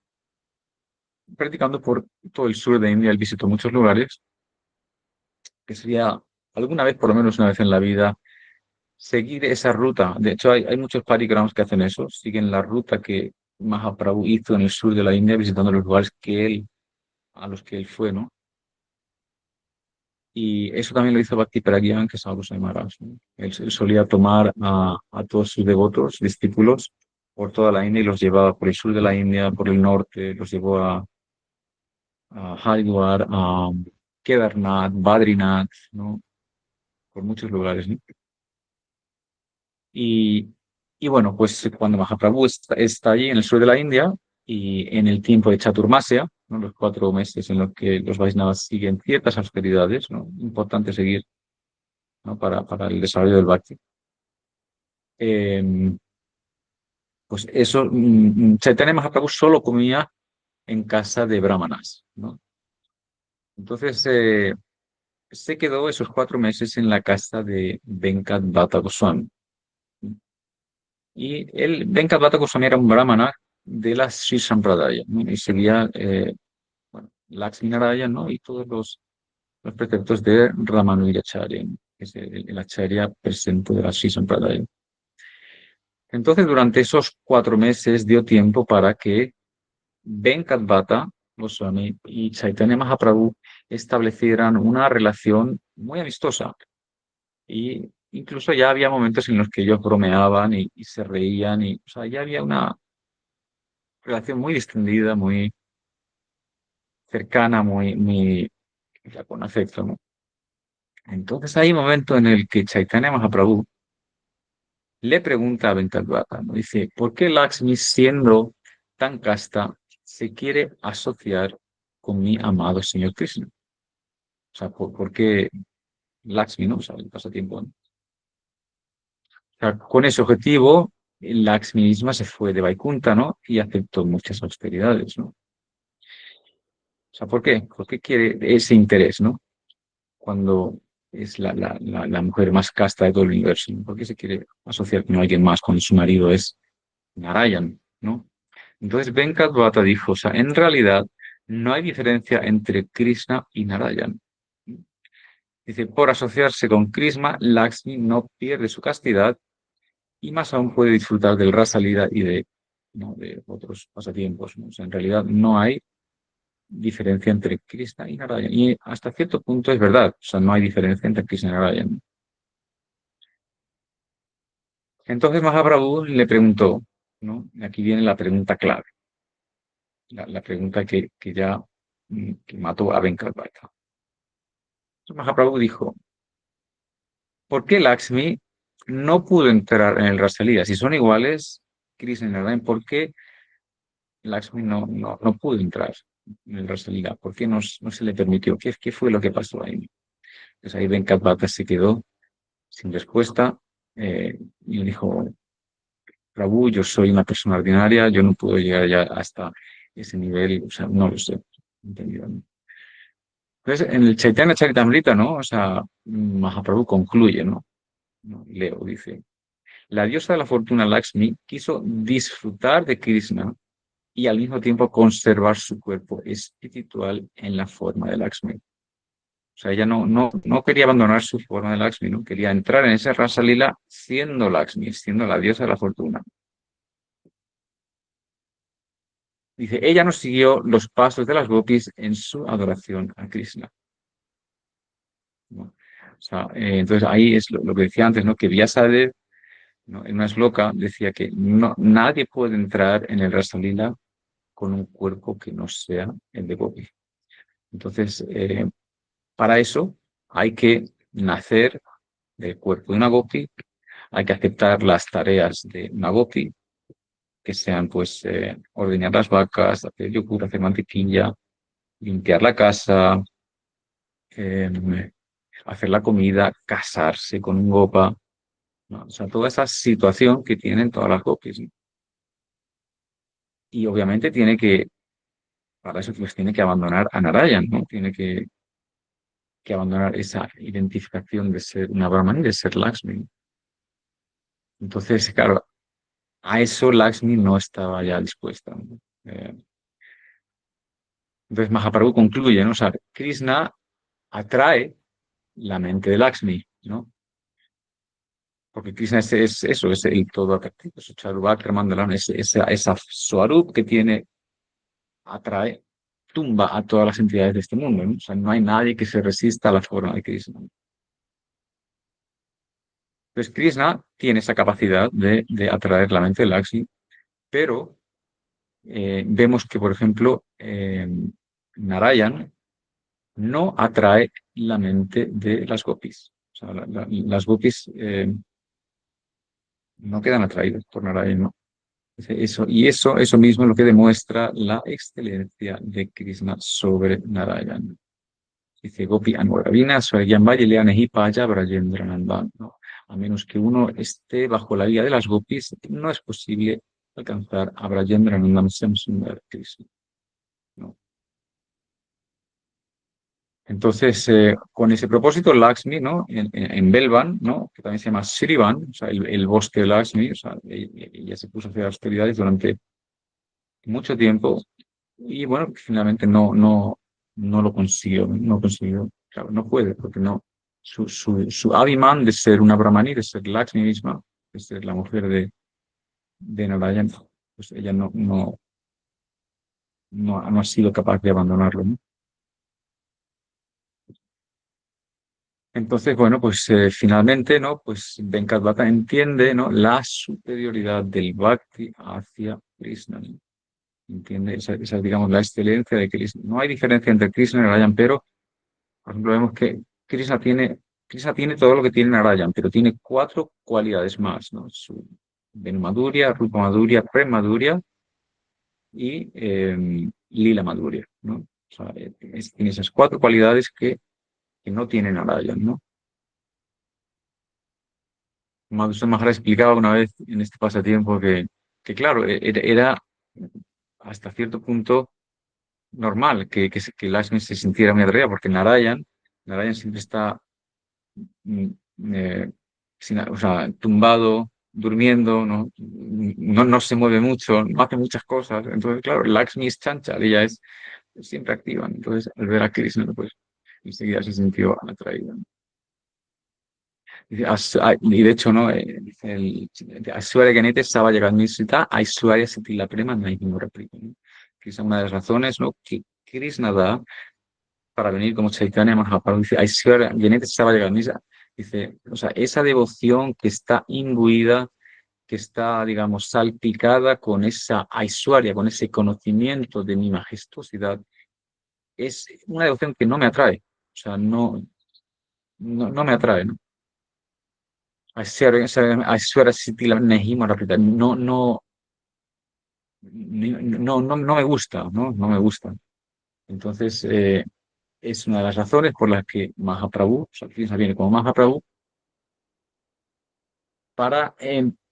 practicando por todo el sur de India, él visitó muchos lugares, que sería alguna vez, por lo menos una vez en la vida, seguir esa ruta. De hecho, hay muchos parikrams que hacen eso, siguen la ruta que Mahaprabhu hizo en el sur de la India, visitando los lugares a los que él fue, ¿no? Y eso también lo hizo Bhakti Pragyan, que es Sadhu Sai Maharaj, ¿no? Él solía tomar a todos sus devotos, discípulos, por toda la India y los llevaba por el sur de la India, por el norte, los llevó a Haridwar, a Kedarnath, Badrinath, ¿no? Por muchos lugares, ¿no? Y, y bueno, pues cuando Mahaprabhu está allí en el sur de la India y en el tiempo de Chaturmasya, ¿no? Los 4 meses en los que los Vaishnavas siguen ciertas austeridades, ¿no? Importante seguir, ¿no? Para el desarrollo del Bhakti. Eh, pues eso, Chaitanya Mahaprabhu solo comía en casa de brahmanas, ¿no? Entonces se quedó esos 4 meses en la casa de Venkat Bhatta Goswami. Y Venkat Bhatta Goswami era un brahmana de la Sri Sampradaya, ¿no? Y seguía bueno, Lakshmi Narayan, ¿no? Y todos los preceptos de Ramanujacharya, ¿no? Que es el acharya presente de la Sri Sampradaya. Entonces, durante esos 4 meses dio tiempo para que Venkat Bhatta Goswami y Chaitanya Mahaprabhu establecieran una relación muy amistosa. Y incluso ya había momentos en los que ellos bromeaban y se reían, y o sea, ya había una relación muy distendida, muy cercana, muy ya con afecto, ¿no? Entonces hay un momento en el que Chaitanya Mahaprabhu le pregunta a Venkatbhata, ¿no? Dice, ¿por qué Lakshmi, siendo tan casta, se quiere asociar con mi amado señor Krishna? O sea, ¿por qué Lakshmi, no? O sea, el pasatiempo, ¿no? sea, con ese objetivo, Lakshmi misma se fue de Vaikunta, ¿no? Y aceptó muchas austeridades, ¿no? O sea, ¿por qué? ¿Por qué quiere ese interés, ¿no? Cuando es la mujer más casta de todo el universo, ¿no? ¿Por qué se quiere asociar con alguien más cuando su marido es Narayan, ¿no? Entonces Venkat dijo, o sea, en realidad no hay diferencia entre Krishna y Narayan. Dice, por asociarse con Krishna, Lakshmi no pierde su castidad y más aún puede disfrutar del Rasa Lila y de, ¿no? de otros pasatiempos, ¿no? O sea, en realidad no hay diferencia entre Krishna y Narayan. Y hasta cierto punto es verdad, o sea, no hay diferencia entre Krishna y Narayan. Entonces Mahaprabhu le preguntó, ¿no? Y aquí viene la pregunta clave, la pregunta que ya que mató a Venkat. Mahaprabhu dijo, ¿por qué Lakshmi no pudo entrar en el Rasalila? Si son iguales, Krishna y Narayan, ¿por qué Lakshmi no pudo entrar en el Rasalila? ¿Por qué no se le permitió? ¿Qué fue lo que pasó ahí? Pues ahí Venkat se quedó sin respuesta y dijo, Prabhu, yo soy una persona ordinaria, yo no puedo llegar ya hasta ese nivel, o sea, no lo sé. ¿Entendido? Entonces, en el Chaitanya Charitamrita, ¿no? O sea, Mahaprabhu concluye, ¿no? Leo, dice, la diosa de la fortuna Lakshmi quiso disfrutar de Krishna y al mismo tiempo conservar su cuerpo espiritual en la forma de Lakshmi. O sea, ella no quería abandonar su forma de Lakshmi, ¿no? Quería entrar en ese Rasa Lila siendo Lakshmi, siendo la diosa de la fortuna. Dice, ella no siguió los pasos de las gopis en su adoración a Krishna, ¿no? O sea, entonces ahí es lo que decía antes, ¿no? Que Vyasadeva, ¿no? En una sloka decía que nadie puede entrar en el Rasa Lila con un cuerpo que no sea el de gopi. Entonces, para eso hay que nacer del cuerpo de una gopi, hay que aceptar las tareas de una gopi, que sean pues ordeñar las vacas, hacer yogur, hacer mantequilla, limpiar la casa, hacer la comida, casarse con un gopa, ¿no? O sea, toda esa situación que tienen todas las gopis, ¿no? Y obviamente para eso pues tiene que abandonar a Narayan, ¿no? Tiene que abandonar esa identificación de ser una Brahmani, de ser Lakshmi. Entonces, claro, a eso Lakshmi no estaba ya dispuesta, ¿no? Entonces Mahaprabhu concluye, ¿no? O sea, Krishna atrae la mente de Lakshmi, ¿no? Porque Krishna es eso, es el todo atractivo, es Charuvatra Mandalam, esa Swarup que tiene, atrae, tumba a todas las entidades de este mundo, ¿no? O sea, no hay nadie que se resista a la forma de Krishna. Entonces Krishna tiene esa capacidad de atraer la mente de Lakshmi, pero vemos que, por ejemplo, Narayan no atrae la mente de las gopis. O sea, las gopis no quedan atraídas por Narayan, ¿no? Eso mismo es lo que demuestra la excelencia de Krishna sobre Narayan. Dice Gopi Anuragavina, Swaryam Vajileanehi Paya Brajendra Nandan, ¿no? A menos que uno esté bajo la guía de las gopis, no es posible alcanzar a Brajendra Nandan Sundar Krishna, ¿no? Entonces, con ese propósito, Lakshmi, ¿no? En Belvan, ¿no? Que también se llama Srivan, o sea, el bosque de Lakshmi, o sea, ella se puso a hacer austeridades durante mucho tiempo y bueno, finalmente no lo consiguió, no consiguió, claro, no puede, porque no, su Abhiman de ser una Brahmani, de ser Lakshmi misma, de ser la mujer de Narayan, pues ella no ha sido capaz de abandonarlo, ¿no? Entonces, bueno, pues finalmente, ¿no? Pues Venkat entiende, ¿no? La superioridad del Bhakti hacia Krishna, ¿no? Entiende digamos, la excelencia de Krishna. No hay diferencia entre Krishna y Narayan, pero, por ejemplo, vemos que Krishna tiene todo lo que tiene Narayan, pero tiene cuatro cualidades más, ¿no? Su Venu Madhurya, Rupa Madhurya, Prem Madhurya y Lila Madhurya, ¿no? O sea, tiene esas cuatro cualidades que no tiene Narayan, ¿no? Madhusudana Maharaj explicaba una vez en este pasatiempo que claro, era hasta cierto punto normal que Lakshmi se sintiera muy atraída, porque Narayan siempre está mm, eh, o sea, tumbado, durmiendo, no se mueve mucho, no hace muchas cosas. Entonces, claro, Lakshmi es chanchal, ella es siempre activa. Entonces, al ver a Krishna, pues enseguida se sintió atraída. Dice, y de hecho, ¿no? Dice Aishwarya Ganete Sava Jaganmisrita, Aishwarya Satila Prema Naimura Prima, ¿no? Que es una de las razones, ¿no? Que Krishna da para venir como Chaitanya Mahaprabhu. Dice Aishwarya Ganete Sava Jaganmisrita. Dice, o sea, esa devoción que está imbuida, que está, digamos, salpicada con esa Aishwarya, con ese conocimiento de mi majestuosidad, es una devoción que no me atrae. O sea, no me atrae, ¿no? Aishwarya Sitila Nehima Rapita. No me gusta, ¿no? No me gusta. Entonces, es una de las razones por las que Mahaprabhu, o sea, Krishna viene como Mahaprabhu, para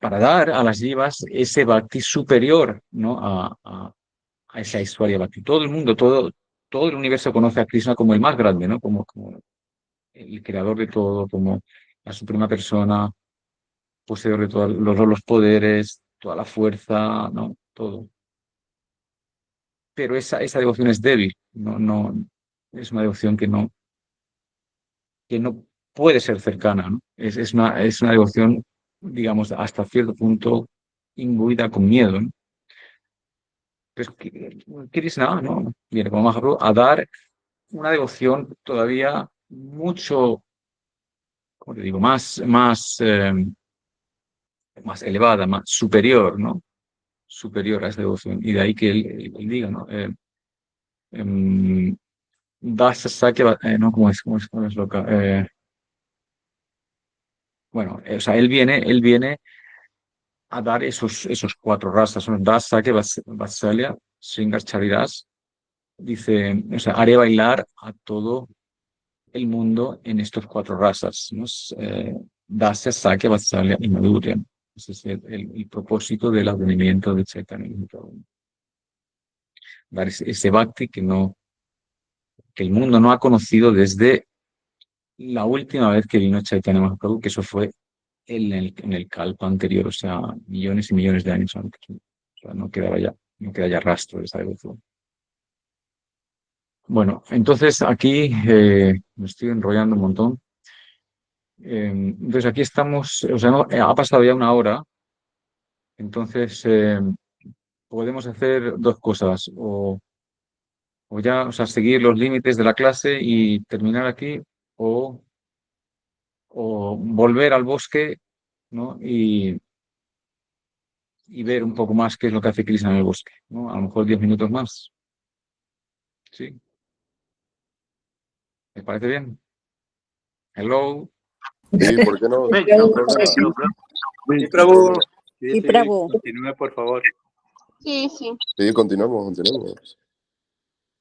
dar a las jivas ese bhakti superior, ¿no? A esa historia bhakti. Todo el mundo, todo el universo conoce a Krishna como el más grande, ¿no? Como el creador de todo, como la suprema persona, poseedor de todos los poderes, toda la fuerza, ¿no? Todo. Pero esa devoción es débil, es una devoción que no puede ser cercana, ¿no? Es una devoción, digamos, hasta cierto punto imbuida con miedo, ¿no? Pues Krishna, ¿no? Viene como Mahaprabhu a dar una devoción todavía mucho, como te digo, más elevada, más superior, ¿no? Superior a esa devoción. Y de ahí que él diga, ¿no? Em, Dasa Sakya, no, ¿cómo es loca? Bueno, o sea, él viene a dar esos cuatro rasas, son Dasa, que Vatsalya, Sringar Charidas, dice, o sea, haré bailar a todo el mundo en estos cuatro razas, ¿no? Dasya, Sakya, Vatsalya y Madhurya. Ese es el propósito del advenimiento de Chaitanya Mahaprabhu. Dar ese bhakti que el mundo no ha conocido desde la última vez que vino Chaitanya Mahaprabhu, que eso fue en el Kalpa anterior, o sea, millones y millones de años antes. O sea, no queda ya rastro de esa devoción. Bueno, entonces aquí me estoy enrollando un montón. Entonces aquí estamos, o sea, ha pasado ya una hora, entonces podemos hacer dos cosas, o ya, o sea, seguir los límites de la clase y terminar aquí, o, o volver al bosque, ¿no? Y ver un poco más qué es lo que hace Krishna en el bosque, ¿no? A lo mejor 10 minutos más, ¿sí? ¿Me parece bien? Hello. Sí, ¿por qué no? Sí, No hay problema. Sí, Prabhu. Sí, Sí, Prabhu. continúe, por favor. Sí, sí. Sí, continuamos.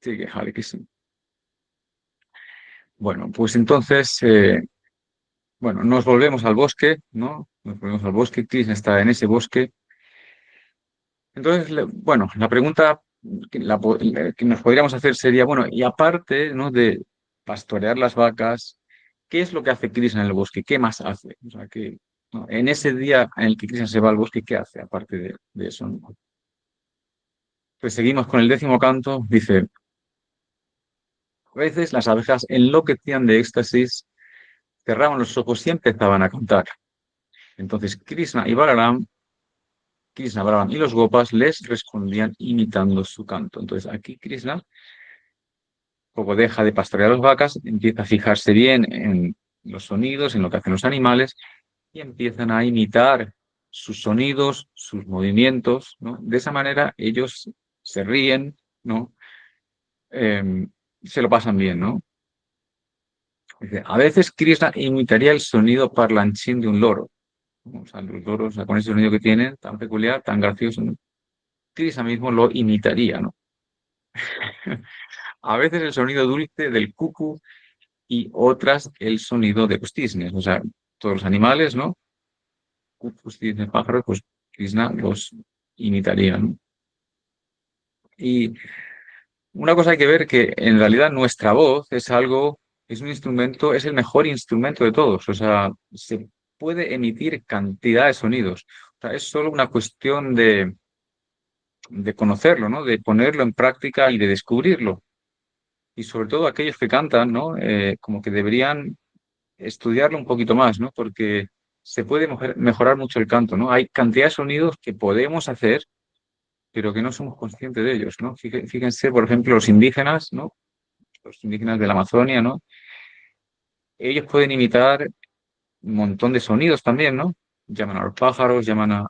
Sí, que Hare Krishna. Bueno, pues entonces, bueno, nos volvemos al bosque, ¿no? Nos volvemos al bosque, Krishna está en ese bosque. Entonces, bueno, la pregunta que nos podríamos hacer sería, bueno, y aparte, ¿no? De pastorear las vacas, ¿qué es lo que hace Krishna en el bosque? ¿Qué más hace? O sea, ¿no? En ese día en el que Krishna se va al bosque, ¿qué hace aparte de eso? ¿No? Pues seguimos con el 10º canto, dice, a veces las abejas enloquecían de éxtasis, cerraban los ojos y empezaban a cantar. Entonces Krishna, Balaram y los gopas les respondían imitando su canto. Entonces aquí Krishna poco deja de pastorear las vacas, empieza a fijarse bien en los sonidos, en lo que hacen los animales, y empiezan a imitar sus sonidos, sus movimientos, ¿no? De esa manera ellos se ríen, ¿no? Eh, Se lo pasan bien, ¿no? Dice, a veces Krishna imitaría el sonido parlanchín de un loro, ¿no? O sea, los loros, o sea, con ese sonido que tienen, tan peculiar, tan gracioso, ¿no? Krishna mismo lo imitaría, ¿no? A veces el sonido dulce del cucú y otras el sonido de los cisnes, o sea, todos los animales, ¿no? de pájaros, pues Krishna los imitaría, ¿no? Y una cosa hay que ver que en realidad nuestra voz es un instrumento, es el mejor instrumento de todos. O sea, se puede emitir cantidad de sonidos. O sea, es solo una cuestión de conocerlo, ¿no? De ponerlo en práctica y de descubrirlo. Y sobre todo aquellos que cantan, ¿no? Como que deberían estudiarlo un poquito más, ¿no? Porque se puede mejorar mucho el canto, ¿no? Hay cantidad de sonidos que podemos hacer, pero que no somos conscientes de ellos, ¿no? Fíjense, por ejemplo, los indígenas, ¿no? Los indígenas de la Amazonia, ¿no? Ellos pueden imitar un montón de sonidos también, ¿no? Llaman a los pájaros, llaman a...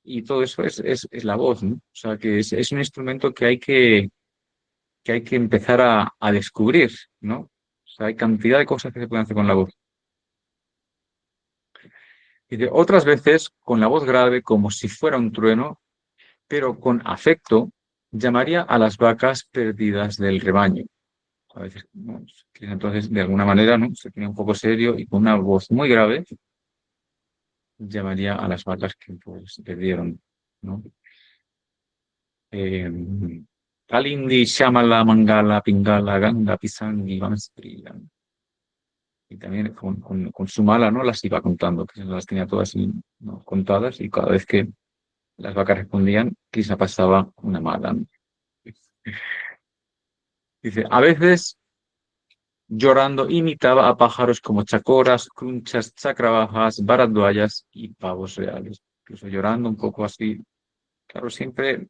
Y todo eso es la voz, ¿no? O sea, que es un instrumento que hay que empezar a descubrir, ¿no? O sea, hay cantidad de cosas que se pueden hacer con la voz. Y de otras veces, con la voz grave, como si fuera un trueno, pero con afecto, llamaría a las vacas perdidas del rebaño. A veces, ¿no? Entonces, de alguna manera, ¿no? Se ponía un poco serio y con una voz muy grave llamaría a las vacas que pues, se perdieron, ¿no? Eh, Kalindi, Shamala, Mangala, Pingala, Ganga, Pisangi, Vansprila. Y también con su mala, ¿no? Las iba contando, que las tenía todas, ¿no? Contadas y cada vez que las vacas respondían, quizá pasaba una mala, ¿no? Dice, a veces llorando imitaba a pájaros como chacoras, crunchas, chacrabajas, baranduayas y pavos reales. Incluso llorando un poco así, claro, siempre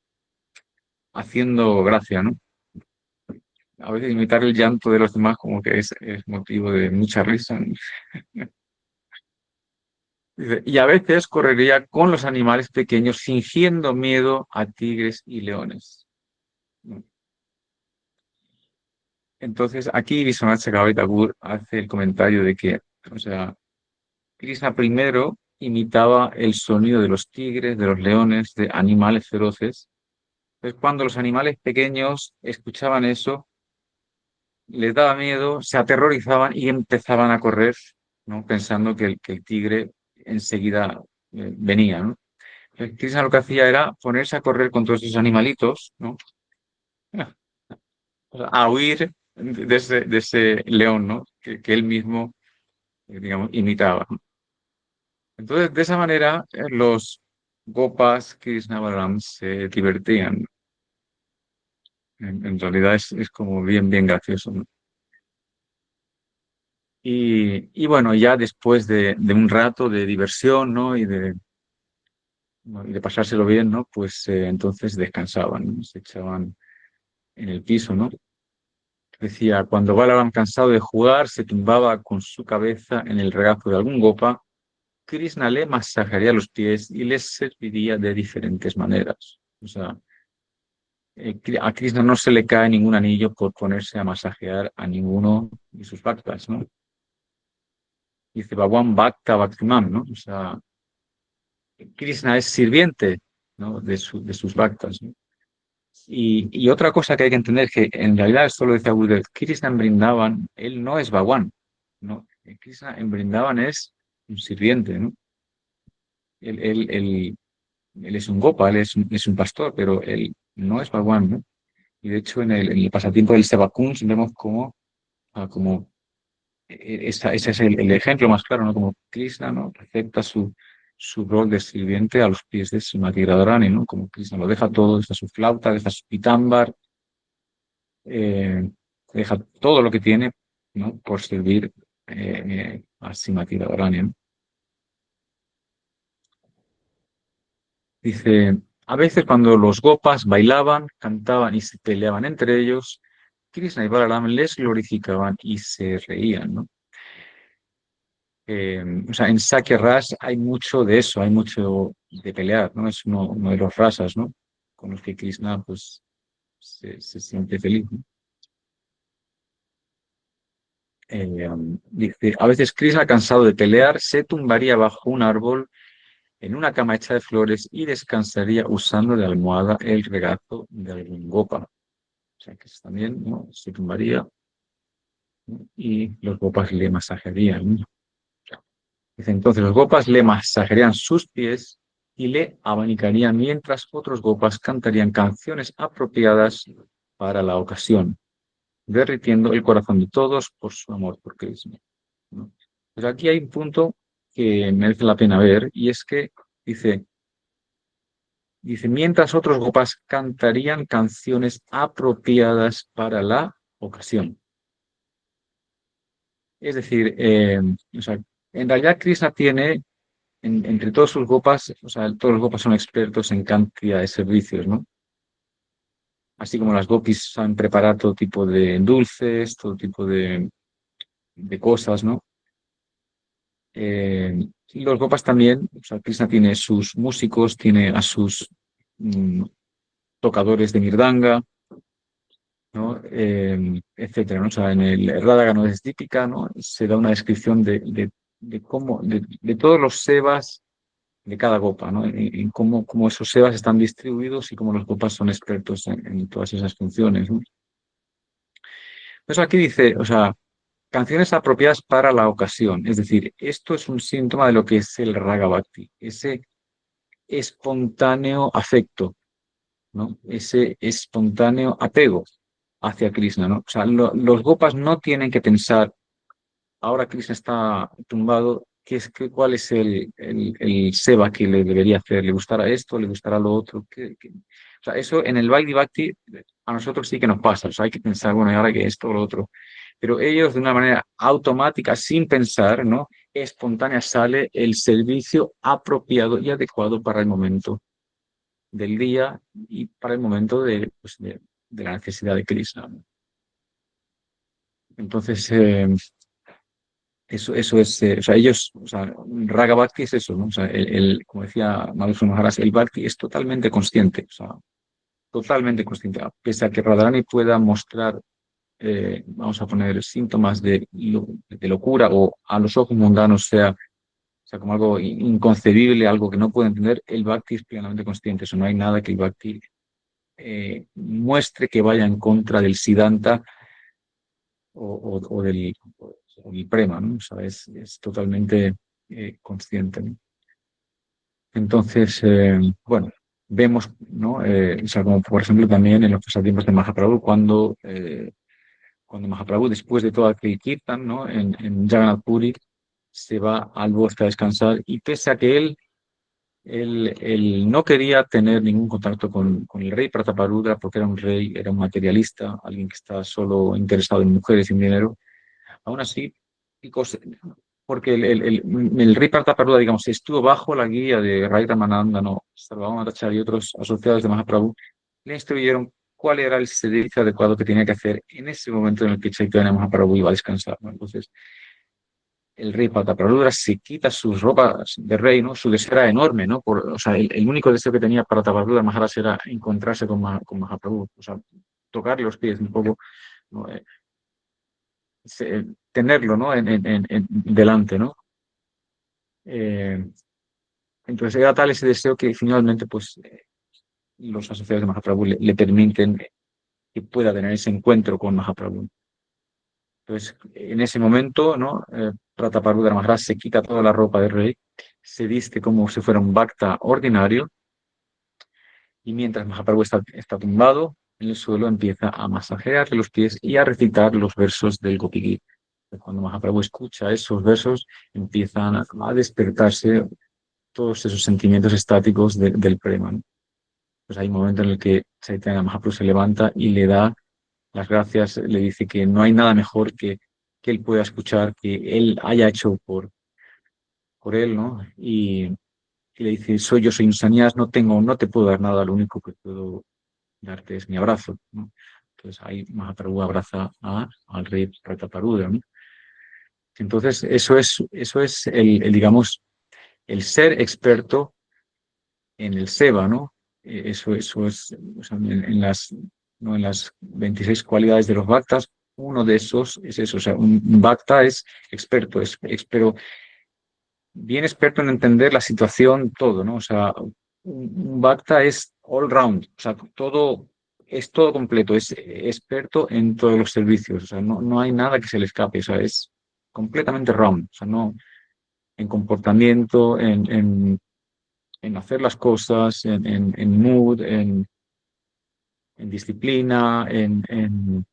haciendo gracia, ¿no? A veces imitar el llanto de los demás como que es motivo de mucha risa, ¿no? Dice, y a veces correría con los animales pequeños fingiendo miedo a tigres y leones, ¿no? Entonces, aquí Vishwanath Chakravarti Thakur hace el comentario de que, o sea, Krishna primero imitaba el sonido de los tigres, de los leones, de animales feroces. Entonces, cuando los animales pequeños escuchaban eso, les daba miedo, se aterrorizaban y empezaban a correr, ¿no? Pensando que el tigre enseguida venía, ¿no? Entonces, Krishna lo que hacía era ponerse a correr con todos esos animalitos, ¿no? A huir de ese león, ¿no? Que él mismo, digamos, imitaba, ¿no? Entonces, de esa manera, los Gopas Krishna Balaram se divertían. En realidad es como bien gracioso, ¿no? Y bueno, ya después de un rato de diversión, ¿no? ¿no? Y de pasárselo bien, ¿no? Pues entonces descansaban, ¿no? Se echaban en el piso, ¿no? Decía, cuando Balaram, cansado de jugar, se tumbaba con su cabeza en el regazo de algún Gopa, Krishna le masajaría los pies y les serviría de diferentes maneras. O sea, a Krishna no se le cae ningún anillo por ponerse a masajear a ninguno de sus bhaktas, ¿no? Dice Bhagwan Bhakta Bhaktiman, ¿no? O sea, Krishna es sirviente, ¿no? De sus bhaktas, ¿no? Y otra cosa que hay que entender es que en realidad esto lo decía Gurudev, Krishna en Brindavan, él no es Bhagwan, ¿no? Krishna en Brindavan es un sirviente, ¿no? Él, él, él, él es un gopa, es un pastor, pero él no es Bhagwan, ¿no? Y de hecho en el pasatiempo del Sevakun vemos como, como ese es el ejemplo más claro, ¿no? Como Krishna, ¿no? Acepta su rol de sirviente a los pies de Srimati Radharani, ¿no? Como Krishna lo deja todo, deja su flauta, deja su pitámbar, eh, deja todo lo que tiene, ¿no? Por servir a Srimati Radharani, ¿no? Dice, a veces cuando los gopas bailaban, cantaban y se peleaban entre ellos, Krishna y Balaram les glorificaban y se reían, ¿no? O sea, en Sakya Ras hay mucho de eso, hay mucho de pelear, ¿no? Es uno de los rasas, ¿no? Con los que Krishna, pues, se siente feliz, ¿no? Dice, a veces Krishna, cansado de pelear, se tumbaría bajo un árbol en una cama hecha de flores y descansaría usando de almohada el regazo de algún gopa. O sea, que también, ¿no? Se tumbaría, ¿no? Y los gopas le masajearían, ¿no? Dice, entonces los gopas le masajearían sus pies y le abanicarían mientras otros gopas cantarían canciones apropiadas para la ocasión, derritiendo el corazón de todos por su amor por Cristo, ¿no? Pues aquí hay un punto que merece la pena ver, y es que dice, mientras otros gopas cantarían canciones apropiadas para la ocasión. Es decir, o sea, en realidad Krishna tiene, entre todos sus gopas, o sea, todos los gopas son expertos en cantidad de servicios, ¿no? Así como las gopis saben preparar todo tipo de dulces, todo tipo de cosas, ¿no? Y los gopas también, o sea, Krishna tiene sus músicos, tiene a sus mm, tocadores de mirdanga, ¿no? Etcétera, ¿no? O sea, en el Radha Ganodesdipika, ¿no? Se da una descripción de cómo, de todos los sevas de cada gopa, ¿no? En cómo esos sevas están distribuidos y cómo los gopas son expertos en todas esas funciones, ¿no? Entonces aquí dice, o sea, canciones apropiadas para la ocasión, es decir, esto es un síntoma de lo que es el Raga Bhakti, ese espontáneo afecto, ¿no? Ese espontáneo apego hacia Krishna, ¿no? O sea, los gopas no tienen que pensar, ahora Krishna está tumbado, ¿cuál es el seva que le debería hacer? ¿Le gustará esto? ¿Le gustará lo otro? O sea, eso en el Vaidhi Bhakti a nosotros sí que nos pasa, o sea, hay que pensar, bueno, y ahora que esto o lo otro. Pero ellos de una manera automática, sin pensar, ¿no? Espontánea sale el servicio apropiado y adecuado para el momento del día y para el momento pues, de la necesidad de Krishna, ¿no? Entonces, eso es, o sea, ellos, o sea, Raga Bhakti es eso, ¿no? O sea, como decía Madhusudana Maharaj, el Bhakti es totalmente consciente, o sea, totalmente consciente. Pese a que Radharani pueda mostrar, vamos a poner, síntomas de locura o a los ojos mundanos sea como algo inconcebible, algo que no puede entender, el Bhakti es plenamente consciente. Eso no hay nada que el Bhakti muestre que vaya en contra del Siddhanta o del Prema, ¿no? O sea, es totalmente consciente, ¿no? Entonces, bueno, vemos, ¿no? O sea, como por ejemplo también en los pasatiempos de Mahaprabhu, cuando Mahaprabhu, después de todo aquel kirtan, ¿no? En Jagannath Puri, se va al bosque a descansar y pese a que él no quería tener ningún contacto con el rey Prataparudra porque era un rey, era un materialista, alguien que estaba solo interesado en mujeres y en dinero. Aún así, y porque el rey Prataparudra, digamos, estuvo bajo la guía de Rai Ramananda, no, Sarvabhauma y otros asociados de Mahaprabhu, le instruyeron cuál era el servicio adecuado que tenía que hacer en ese momento en el que Chaitanya Mahaprabhu iba a descansar, ¿no? Entonces, el rey Prataparudra se quita sus ropas de rey, ¿no? Su deseo era enorme, ¿no? O sea, el único deseo que tenía Prataparudra Maharaj era encontrarse con Mahaprabhu, o sea, tocarle los pies un poco, ¿no? Tenerlo, ¿no? Delante, ¿no? Eh, entonces era tal ese deseo que finalmente, pues, los asociados de Mahaprabhu le permiten que pueda tener ese encuentro con Mahaprabhu. Entonces, en ese momento, ¿no? Prataparudra Maharaj se quita toda la ropa de rey, se viste como si fuera un bhakta ordinario, y mientras Mahaprabhu está tumbado en el suelo, empieza a masajearle los pies y a recitar los versos del Gopi Gita. Cuando Mahaprabhu escucha esos versos, empiezan a despertarse todos esos sentimientos estáticos del prema, ¿no? Pues hay un momento en el que Chaitanya Mahaprabhu se levanta y le da las gracias, le dice que no hay nada mejor que él pueda escuchar, que él haya hecho por él, ¿no? Y le dice, yo soy un sannyas, no te puedo dar nada, lo único que puedo darte es mi abrazo, ¿no? Entonces ahí Mahaprabhu abraza al rey Prataparudra, ¿no? Entonces eso es digamos, el ser experto en el seva, ¿no? Eso es, o sea, ¿no? En las 26 cualidades de los bhaktas, uno de esos es eso, o sea, un bhakta es experto, pero bien experto en entender la situación, todo, ¿no? O sea, un bhakta es all round, o sea, es todo completo, es experto en todos los servicios, o sea, no hay nada que se le escape, o sea, es completamente round, o sea, no, en comportamiento, en hacer las cosas, en mood, en disciplina, en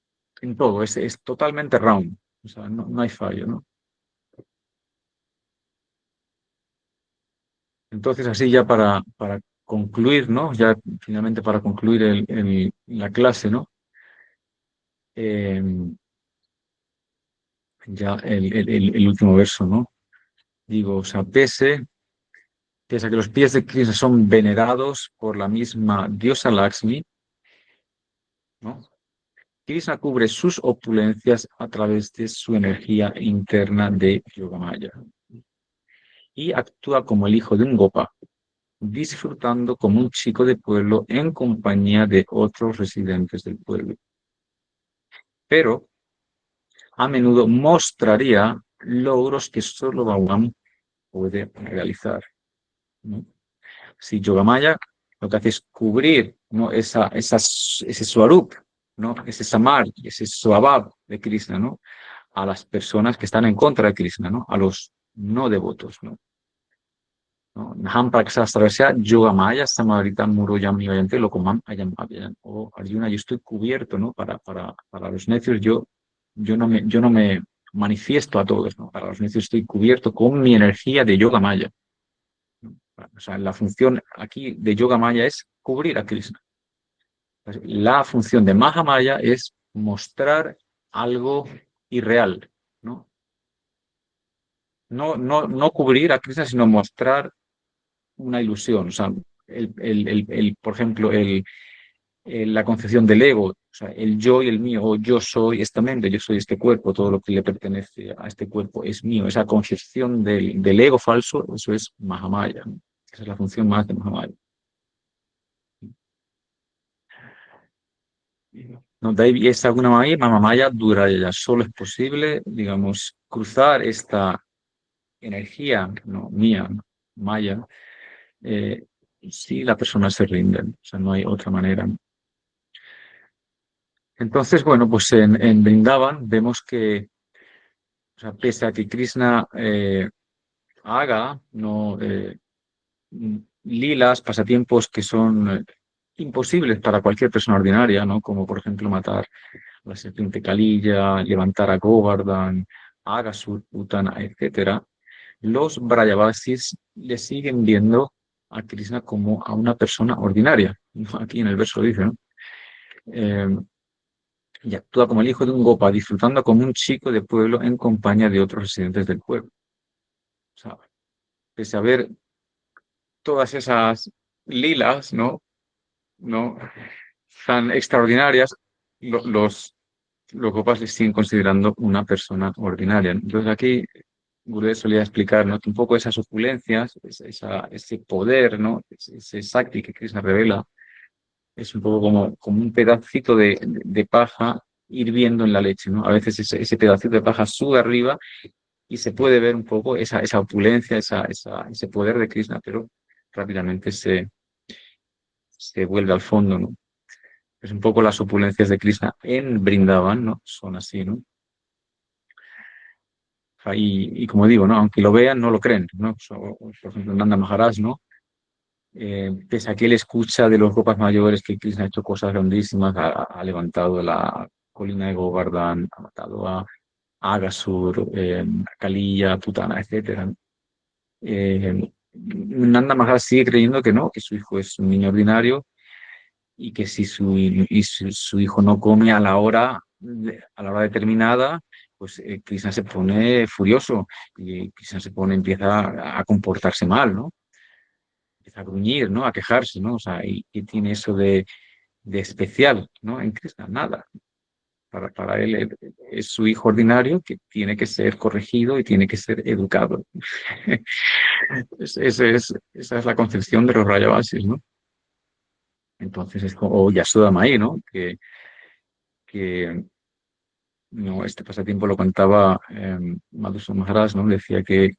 todo. Es totalmente round. O sea, no hay fallo, ¿no? Entonces, así ya para concluir, ¿no? Ya finalmente para concluir la clase, ¿no? Eh, ya el último verso, ¿no? Digo, o sea, pese a que los pies de Krishna son venerados por la misma diosa Lakshmi, ¿no? Krishna cubre sus opulencias a través de su energía interna de Yogamaya y actúa como el hijo de un gopa, disfrutando como un chico de pueblo en compañía de otros residentes del pueblo. Pero a menudo mostraría logros que solo Bhagwan puede realizar, ¿no? Si Yogamaya lo que hace es cubrir, ¿no? Ese Swarup, ¿no? Ese Samar, ese Swabhav de Krishna, ¿no? A las personas que están en contra de Krishna, ¿no? A los no devotos, ¿no? Naham Praksastarasya Yogamaya Samaritam Muroyam Nivayante Lokomam Ayam Abhyayam. O Arjuna, yo estoy cubierto, ¿no? Para los necios, yo no me manifiesto a todos, ¿no? Para los necios estoy cubierto con mi energía de Yogamaya. O sea, la función aquí de Yogamaya es cubrir a Krishna. La función de Mahamaya es mostrar algo irreal, ¿no? No cubrir a Krishna, sino mostrar una ilusión. O sea, por ejemplo, la concepción del ego, o sea, el yo y el mío, o yo soy esta mente, yo soy este cuerpo, todo lo que le pertenece a este cuerpo es mío. Esa concepción del ego falso, eso es Mahamaya, ¿no? Esa es la función más de Mahamaya. No, Devi es alguna manera, Mahamaya dura ya. Solo es posible, digamos, cruzar esta energía, ¿no? Mía, ¿no? Maya, eh, si la persona se rinde. O sea, no hay otra manera. Entonces, bueno, pues en Brindavan vemos que, o sea, pese a que Krishna haga, ¿no? Lilas, pasatiempos que son imposibles para cualquier persona ordinaria, ¿no? Como por ejemplo matar a la serpiente Kalilla, levantar a Govardhan, Agasur, Putana, etcétera. Los Brajavasis le siguen viendo a Krishna como a una persona ordinaria, ¿no? Aquí en el verso dice, ¿no? Eh, y actúa como el hijo de un gopa, disfrutando como un chico de pueblo en compañía de otros residentes del pueblo. O sea, pese a ver todas esas lilas, ¿no? Tan extraordinarias, los gopas les siguen considerando una persona ordinaria. Entonces aquí Gurudev solía explicar, ¿no? Que un poco esas opulencias, ese poder, ¿no? Ese Sakti que Krishna revela, es un poco como un pedacito de paja hirviendo en la leche, ¿no? A veces ese pedacito de paja sube arriba y se puede ver un poco esa opulencia, ese poder de Krishna, pero rápidamente se vuelve al fondo, ¿no? Es un poco las opulencias de Krishna en Brindavan, ¿no? Son así, ¿no? Y como digo, ¿no? Aunque lo vean, no lo creen, ¿no? Por ejemplo, Nanda Maharaj, ¿no? Pese a que él escucha de los gopas mayores que Krishna ha hecho cosas grandísimas, ha levantado la colina de Govardhan, ha matado a Agasur, a Kaliya, Putana, etcétera. Nanda Maharaj sigue creyendo que no, que su hijo es un niño ordinario y que si su hijo no come a la hora determinada, pues Krishna se pone furioso y Krishna empieza a comportarse mal, ¿no? Empieza a gruñir, ¿no? A quejarse, ¿no? O sea, y tiene eso de especial, ¿no? En Krishna, nada. Para él es su hijo ordinario que tiene que ser corregido y tiene que ser educado. Esa es la concepción de los Rayavasis, ¿no? Entonces es como, o Yashoda Mai, ¿no? Que no, este pasatiempo lo contaba Madhusudana Maharaj, ¿no? Decía que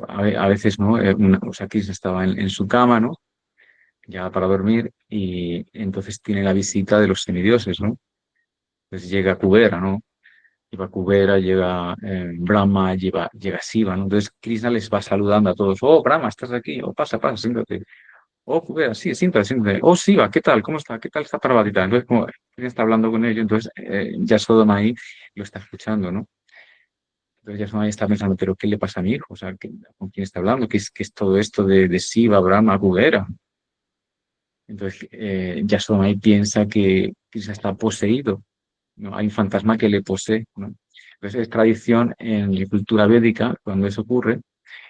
a veces, ¿no? O sea, Krishna estaba en su cama, ¿no? Ya para dormir y entonces tiene la visita de los semidioses, ¿no? Pues llega Kubera, ¿no? lleva Kubera, llega Brahma, llega Shiva, ¿no? Entonces Krishna les va saludando a todos. Oh, Brahma, ¿estás aquí? Oh, pasa, siéntate. Oh, Kubera, sí, siéntate. Oh, Shiva, ¿qué tal? ¿Cómo está? ¿Qué tal está Parvati? Entonces, como Krishna está hablando con ellos, entonces Yasodhama ahí lo está escuchando, ¿no? Entonces Yasodhama está pensando, ¿pero qué le pasa a mi hijo? O sea, ¿con quién está hablando? ¿Qué es todo esto de Shiva, Brahma, Kubera? Entonces Yasodhama ahí piensa que Krishna está poseído, ¿no? Hay un fantasma que le posee, ¿no? Entonces es tradición en la cultura védica, cuando eso ocurre,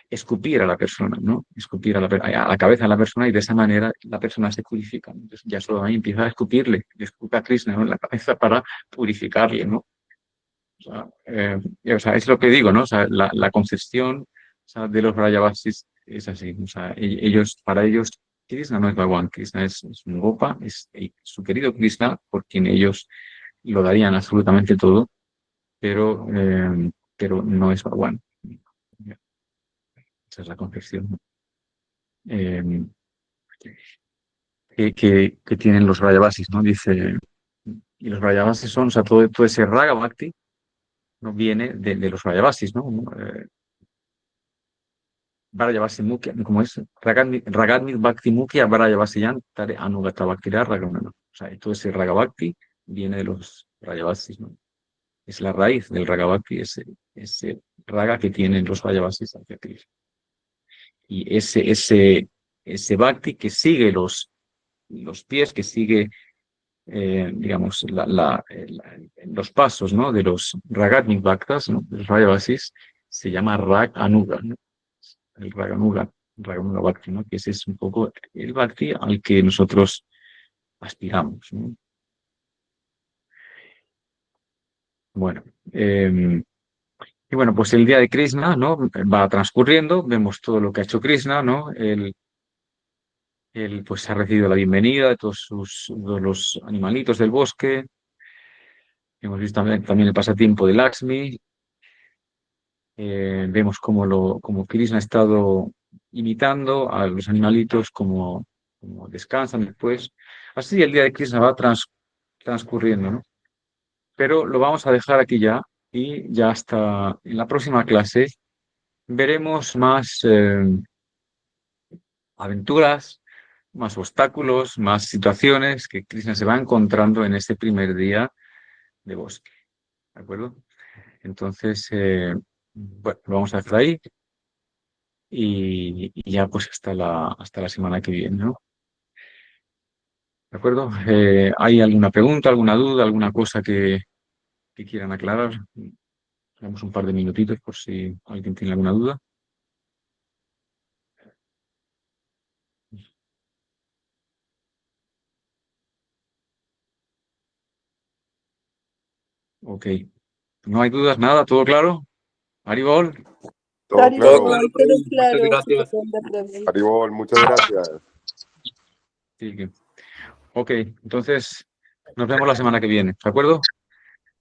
escupir a la persona, ¿no? Escupir a la cabeza de la persona y de esa manera la persona se purifica. Entonces Yasodhama ahí empieza a escupirle, le escupe a Krishna, ¿no?, en la cabeza para purificarle, ¿no? O sea, es lo que digo, ¿no? O sea, la concepción, o sea, de los Brajavasis es así. O sea, para ellos, Krishna no es Bhagwan, Krishna es un Gopa, es su querido Krishna, por quien ellos lo darían absolutamente todo, pero no es Bhagwan. Esa es la concepción, ¿no? Que tienen los Brajavasis, ¿no? Dice, y los Brajavasis son, o sea, todo ese Raga Bhakti no viene de los Brajavasis, ¿no? Varayavasi Mukhya, como es Ragadmit Bhakti Mukhya Varayavasiyan Tare Anugata Bhaktira Ragamana. O sea, todo ese Ragabhakti viene de los Rayavasis, ¿no? Es la raíz del Ragabhakti, ese Raga que tienen los Rayavasis hacia Krishna. Y ese Bhakti que sigue los pies, que sigue, digamos, los pasos, ¿no?, de los Ragadmit Bhaktas, ¿no?, de los Rayavasis, se llama Rag Anuga, ¿no? El Raganuga Bhakti, ¿no? Que ese es un poco el Bhakti al que nosotros aspiramos, ¿no? Bueno, y bueno, pues el día de Krishna, ¿no?, va transcurriendo, vemos todo lo que ha hecho Krishna, ¿no? Él pues ha recibido la bienvenida de todos los animalitos del bosque. Hemos visto también el pasatiempo de Lakshmi. Vemos cómo Krishna ha estado imitando a los animalitos, como descansan después. Así el día de Krishna va transcurriendo, ¿no? Pero lo vamos a dejar aquí ya, y ya hasta en la próxima clase veremos más aventuras, más obstáculos, más situaciones que Krishna se va encontrando en este primer día de bosque. ¿De acuerdo? Entonces, bueno, lo vamos a dejar ahí. Y ya pues hasta la semana que viene, ¿no? ¿De acuerdo? ¿Hay alguna pregunta, alguna duda, alguna cosa que quieran aclarar? Damos un par de minutitos por si alguien tiene alguna duda. Ok. ¿No hay dudas? ¿Nada? ¿Todo claro? ¿Haribol? Todo Todo claro. claro, Prabhu. Muchas gracias. Haribol, muchas gracias. Sí. Ok. Entonces, nos vemos la semana que viene. ¿De acuerdo?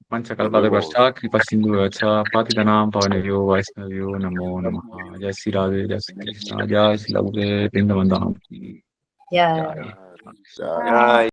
Pancha Nos Kalpa de vemos. Brashak, Kripa Sindhu Vacha, Patitanam Pavanebhyo Vaisnavyo Namo Namaha. Jai Sri Radhe, Jai Sri Krishna, Jai Sri Laure, Vrindavan Dham. Ya. Jai. Ya. Ay.